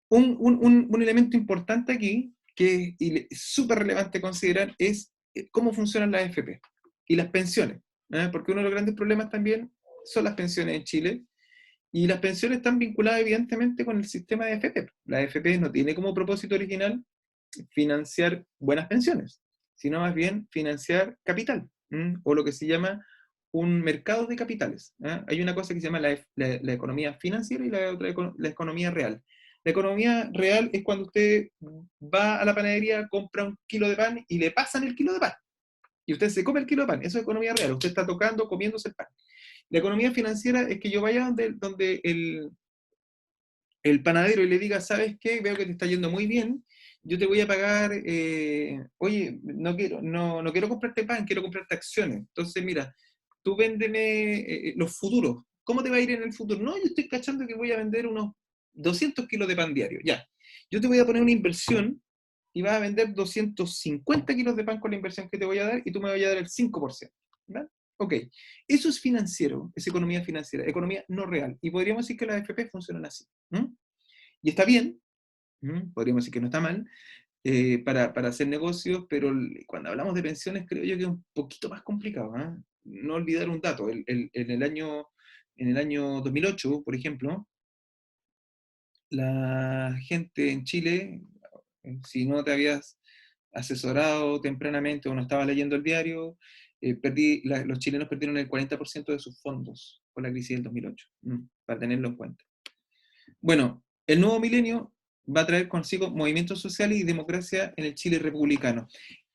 Un elemento importante aquí, que es súper relevante considerar, es cómo funcionan las AFP y las pensiones. Porque uno de los grandes problemas también son las pensiones en Chile. Y las pensiones están vinculadas evidentemente con el sistema de AFP. La AFP no tiene como propósito original financiar buenas pensiones, sino más bien financiar capital, o lo que se llama un mercado de capitales. Hay una cosa que se llama la economía financiera y la otra la economía real. La economía real es cuando usted va a la panadería, compra un kilo de pan y le pasan el kilo de pan. Y usted se come el kilo de pan. Eso es economía real. Usted está tocando, comiéndose el pan. La economía financiera es que yo vaya donde el panadero y le diga, ¿sabes qué? Veo que te está yendo muy bien, yo te voy a pagar, oye, no quiero comprarte pan, quiero comprarte acciones. Entonces, mira, tú véndeme los futuros. ¿Cómo te va a ir en el futuro? No, yo estoy cachando que voy a vender unos 200 kilos de pan diario. Ya. Yo te voy a poner una inversión y vas a vender 250 kilos de pan con la inversión que te voy a dar y tú me vas a dar el 5%. ¿Verdad? Ok, eso es financiero, es economía financiera, economía no real. Y podríamos decir que las AFP funcionan así. Y está bien, podríamos decir que no está mal, para hacer negocios, pero cuando hablamos de pensiones creo yo que es un poquito más complicado. No olvidar un dato, en el año 2008, por ejemplo, la gente en Chile, si no te habías asesorado tempranamente o no estaba leyendo el diario, los chilenos perdieron el 40% de sus fondos con la crisis del 2008, para tenerlo en cuenta. Bueno, el nuevo milenio va a traer consigo movimientos sociales y democracia en el Chile republicano.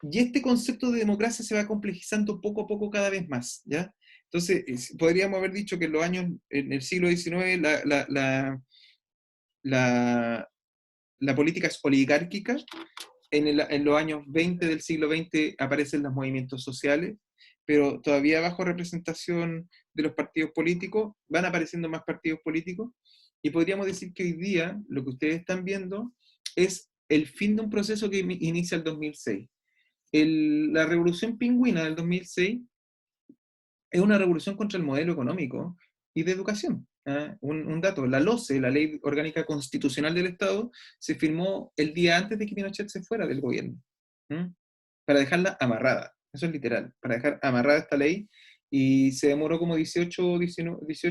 Y este concepto de democracia se va complejizando poco a poco cada vez más, ¿ya? Entonces, podríamos haber dicho que en el siglo XIX, la política es oligárquica. En los años 20 del siglo XX aparecen los movimientos sociales, pero todavía bajo representación de los partidos políticos, van apareciendo más partidos políticos, y podríamos decir que hoy día lo que ustedes están viendo es el fin de un proceso que inicia el 2006. La revolución pingüina del 2006 es una revolución contra el modelo económico y de educación. Un dato, la LOCE, la Ley Orgánica Constitucional del Estado, se firmó el día antes de que Pinochet se fuera del gobierno, para dejarla amarrada, eso es literal, para dejar amarrada esta ley, y se demoró como 18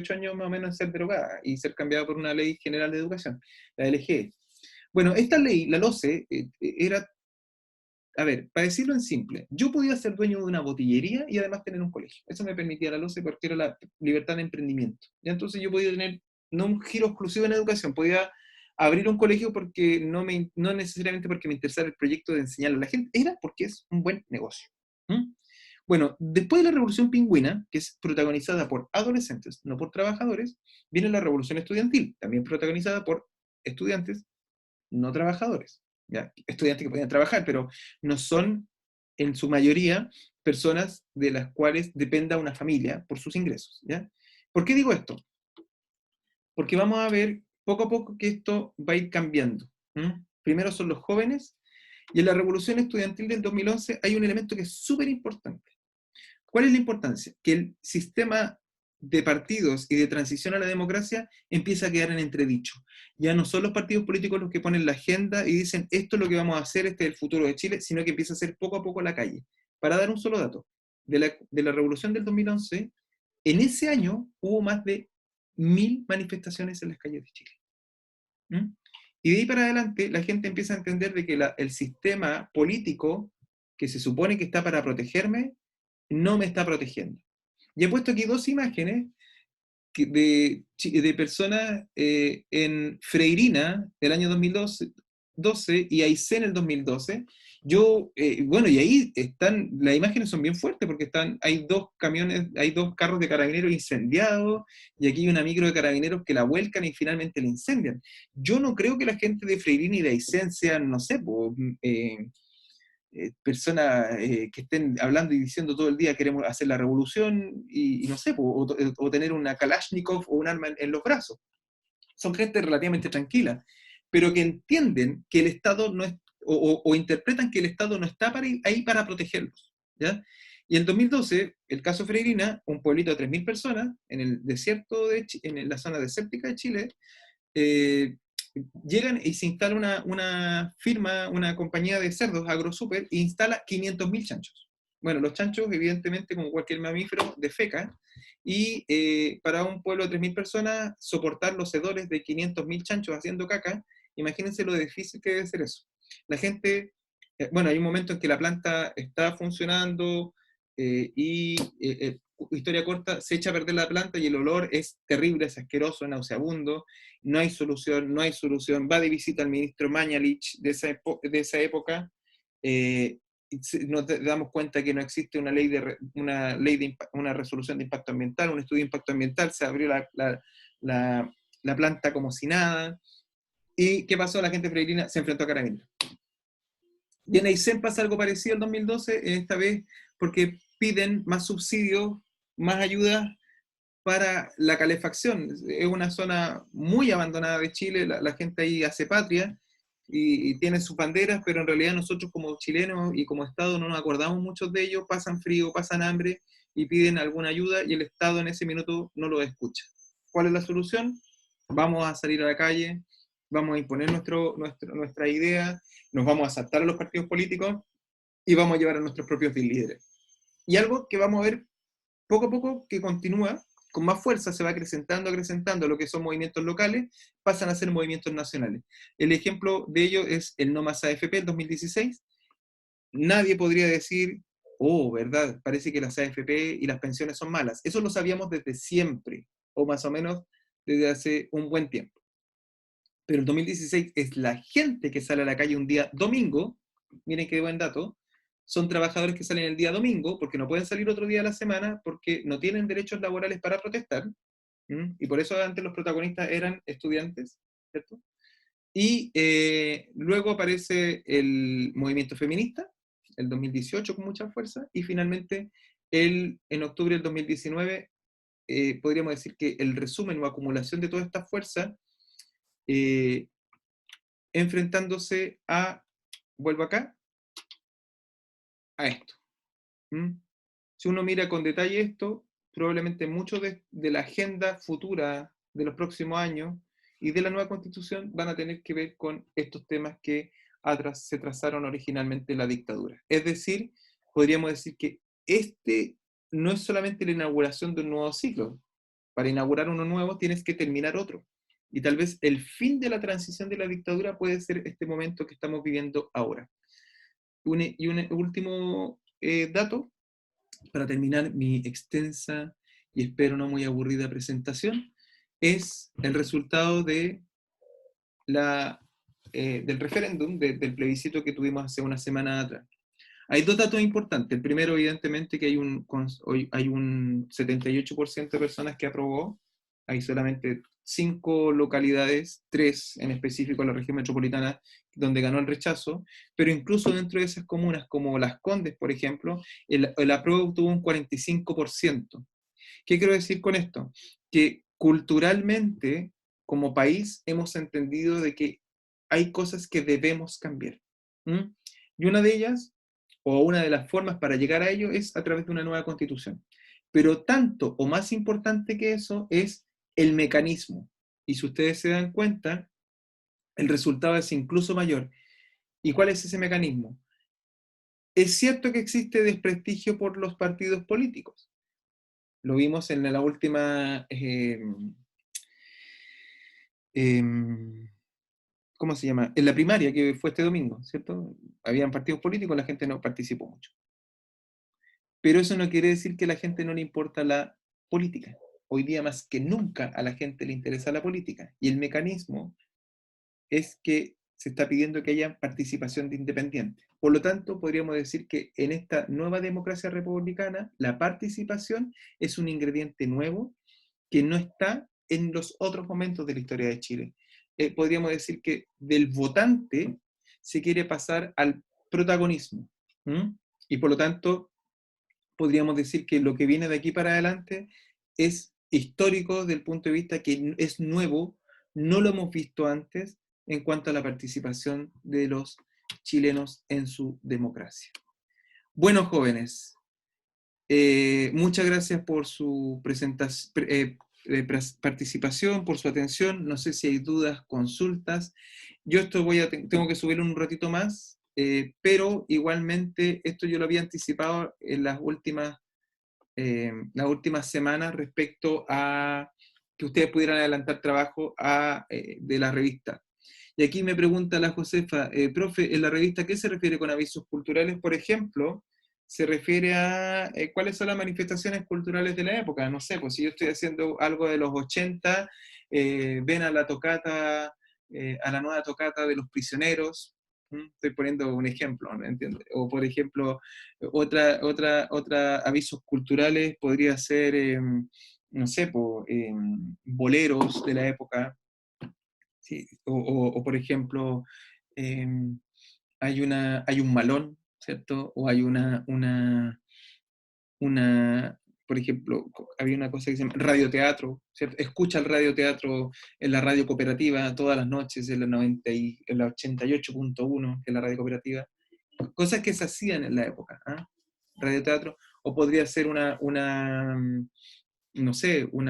años más o menos en ser derogada y ser cambiada por una Ley General de Educación, la LGE. Bueno, esta ley, la LOCE, era, a ver, para decirlo en simple, yo podía ser dueño de una botillería y además tener un colegio. Eso me permitía la LOCE porque era la libertad de emprendimiento. ¿Ya? Entonces yo podía tener, no un giro exclusivo en educación, podía abrir un colegio porque no necesariamente porque me interesara el proyecto de enseñarle a la gente, era porque es un buen negocio. Bueno, después de la Revolución Pingüina, que es protagonizada por adolescentes, no por trabajadores, viene la Revolución Estudiantil, también protagonizada por estudiantes, no trabajadores. ¿Ya? Estudiantes que podían trabajar, pero no son en su mayoría personas de las cuales dependa una familia por sus ingresos. ¿Ya? ¿Por qué digo esto? Porque vamos a ver poco a poco que esto va a ir cambiando. Primero son los jóvenes, y en la revolución estudiantil del 2011 hay un elemento que es súper importante. ¿Cuál es la importancia? Que el sistema de partidos y de transición a la democracia empieza a quedar en entredicho. Ya no son los partidos políticos los que ponen la agenda y dicen esto es lo que vamos a hacer, este es el futuro de Chile, sino que empieza a ser poco a poco la calle. Para dar un solo dato, de la revolución del 2011, en ese año hubo más de 1000 manifestaciones en las calles de Chile. Y de ahí para adelante la gente empieza a entender de que el sistema político, que se supone que está para protegerme, no me está protegiendo. Y he puesto aquí dos imágenes de personas en Freirina del año 2012 y Aysén el 2012. Bueno, y ahí están, las imágenes son bien fuertes porque hay dos carros de carabineros incendiados, y aquí hay una micro de carabineros que la vuelcan y finalmente la incendian. Yo no creo que la gente de Freirina y de Aysén sean, no sé, personas que estén hablando y diciendo todo el día queremos hacer la revolución y no sé, o tener una Kalashnikov o un arma en los brazos. Son gente relativamente tranquila, pero que entienden que el Estado no es, o interpretan que el Estado no está ahí para protegerlos. ¿Ya? Y en 2012, el caso Freirina, un pueblito de 3.000 personas en el desierto, en la zona desértica de Chile, llegan y se instala una firma, una compañía de cerdos, AgroSuper, e instala 500.000 chanchos. Bueno, los chanchos, evidentemente, como cualquier mamífero, defecan, y para un pueblo de 3.000 personas, soportar los hedores de 500.000 chanchos haciendo caca, imagínense lo difícil que debe ser eso. La gente, bueno, hay un momento en que la planta está funcionando, historia corta, se echa a perder la planta y el olor es terrible, es asqueroso, nauseabundo, no hay solución, va de visita al ministro Mañalich de esa época, nos damos cuenta que no existe una resolución de impacto ambiental, un estudio de impacto ambiental, se abrió la planta como si nada, y ¿qué pasó? La gente freirina se enfrentó a Carabineros. Y en Aysén pasa algo parecido al 2012, esta vez porque piden más subsidios, más ayuda para la calefacción. Es una zona muy abandonada de Chile, la gente ahí hace patria y tiene sus banderas, pero en realidad nosotros como chilenos y como Estado no nos acordamos muchos de ellos, pasan frío, pasan hambre y piden alguna ayuda y el Estado en ese minuto no lo escucha. ¿Cuál es la solución? Vamos a salir a la calle, vamos a imponer nuestra idea, nos vamos a saltar a los partidos políticos y vamos a llevar a nuestros propios líderes. Y algo que vamos a ver poco a poco que continúa, con más fuerza, se va acrecentando lo que son movimientos locales, pasan a ser movimientos nacionales. El ejemplo de ello es el No Más AFP, el 2016, nadie podría decir, oh, ¿verdad? Parece que las AFP y las pensiones son malas. Eso lo sabíamos desde siempre, o más o menos desde hace un buen tiempo. Pero el 2016 es la gente que sale a la calle un día domingo, miren qué buen dato, son trabajadores que salen el día domingo, porque no pueden salir otro día de la semana, porque no tienen derechos laborales para protestar, y por eso antes los protagonistas eran estudiantes, ¿cierto? Y luego aparece el movimiento feminista, el 2018 con mucha fuerza, y finalmente en octubre del 2019 podríamos decir que el resumen o acumulación de toda esta fuerza enfrentándose a, vuelvo acá, a esto. Si uno mira con detalle esto, probablemente mucho de la agenda futura de los próximos años y de la nueva constitución van a tener que ver con estos temas que se trazaron originalmente en la dictadura. Es decir, podríamos decir que este no es solamente la inauguración de un nuevo ciclo. Para inaugurar uno nuevo tienes que terminar otro. Y tal vez el fin de la transición de la dictadura puede ser este momento que estamos viviendo ahora. Y un último dato, para terminar mi extensa y espero no muy aburrida presentación, es el resultado del referéndum, del plebiscito que tuvimos hace una semana atrás. Hay dos datos importantes. El primero, evidentemente, que hay un 78% de personas que aprobó. Hay solamente 5 localidades, 3 en específico en la región metropolitana, donde ganó el rechazo, pero incluso dentro de esas comunas, como Las Condes, por ejemplo, el apruebo obtuvo un 45%. ¿Qué quiero decir con esto? Que culturalmente, como país, hemos entendido de que hay cosas que debemos cambiar. Y una de ellas, o una de las formas para llegar a ello, es a través de una nueva constitución. Pero tanto o más importante que eso es el mecanismo. Y si ustedes se dan cuenta, el resultado es incluso mayor. ¿Y cuál es ese mecanismo? Es cierto que existe desprestigio por los partidos políticos. Lo vimos en la última... ¿cómo se llama? En la primaria que fue este domingo, ¿cierto? Habían partidos políticos, la gente no participó mucho. Pero eso no quiere decir que a la gente no le importa la política. Hoy día más que nunca a la gente le interesa la política. Y el mecanismo es que se está pidiendo que haya participación de independientes. Por lo tanto, podríamos decir que en esta nueva democracia republicana, la participación es un ingrediente nuevo que no está en los otros momentos de la historia de Chile. Podríamos decir que del votante se quiere pasar al protagonismo. Y por lo tanto, podríamos decir que lo que viene de aquí para adelante es histórico desde el punto de vista que es nuevo, no lo hemos visto antes en cuanto a la participación de los chilenos en su democracia. Bueno, jóvenes, muchas gracias por su participación, por su atención. No sé si hay dudas, consultas. Yo esto tengo que subirlo un ratito más, pero igualmente esto yo lo había anticipado en las últimas semanas respecto a que ustedes pudieran adelantar trabajo de la revista. Y aquí me pregunta la Josefa, profe, ¿en la revista qué se refiere con avisos culturales? Por ejemplo, se refiere a cuáles son las manifestaciones culturales de la época. No sé, pues si yo estoy haciendo algo de los 80, ven a la tocata, a la nueva tocata de Los Prisioneros. Estoy poniendo un ejemplo, ¿no? ¿Entiendes? O por ejemplo, otra avisos culturales podría ser, no sé, boleros de la época. Sí, o por ejemplo, hay un malón, ¿cierto? O hay por ejemplo, había una cosa que se llama radioteatro, ¿cierto? Escucha el radioteatro en la radio cooperativa todas las noches, en la 88.1, que es la radio cooperativa. Cosas que se hacían en la época, radioteatro. O podría ser no sé, un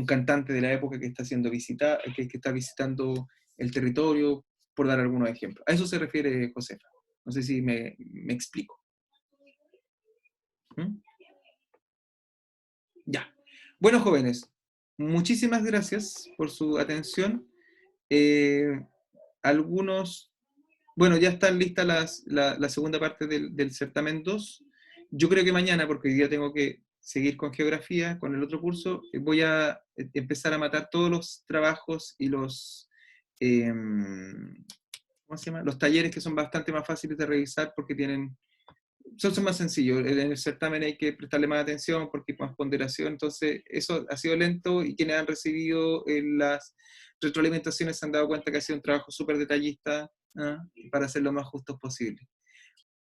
cantante de la época que está siendo que está visitando el territorio, por dar algunos ejemplos. A eso se refiere Josefa. No sé si me explico. Ya. Bueno, jóvenes, muchísimas gracias por su atención. Algunos Bueno, ya están listas la segunda parte del certamen 2. Yo creo que mañana, porque hoy día tengo que seguir con geografía, con el otro curso, voy a empezar a matar todos los trabajos y los, ¿cómo se llama? Los talleres que son bastante más fáciles de revisar porque son más sencillos. En el certamen hay que prestarle más atención porque hay más ponderación, entonces eso ha sido lento y quienes han recibido las retroalimentaciones se han dado cuenta que ha sido un trabajo súper detallista, ¿ah? Para ser lo más justos posible.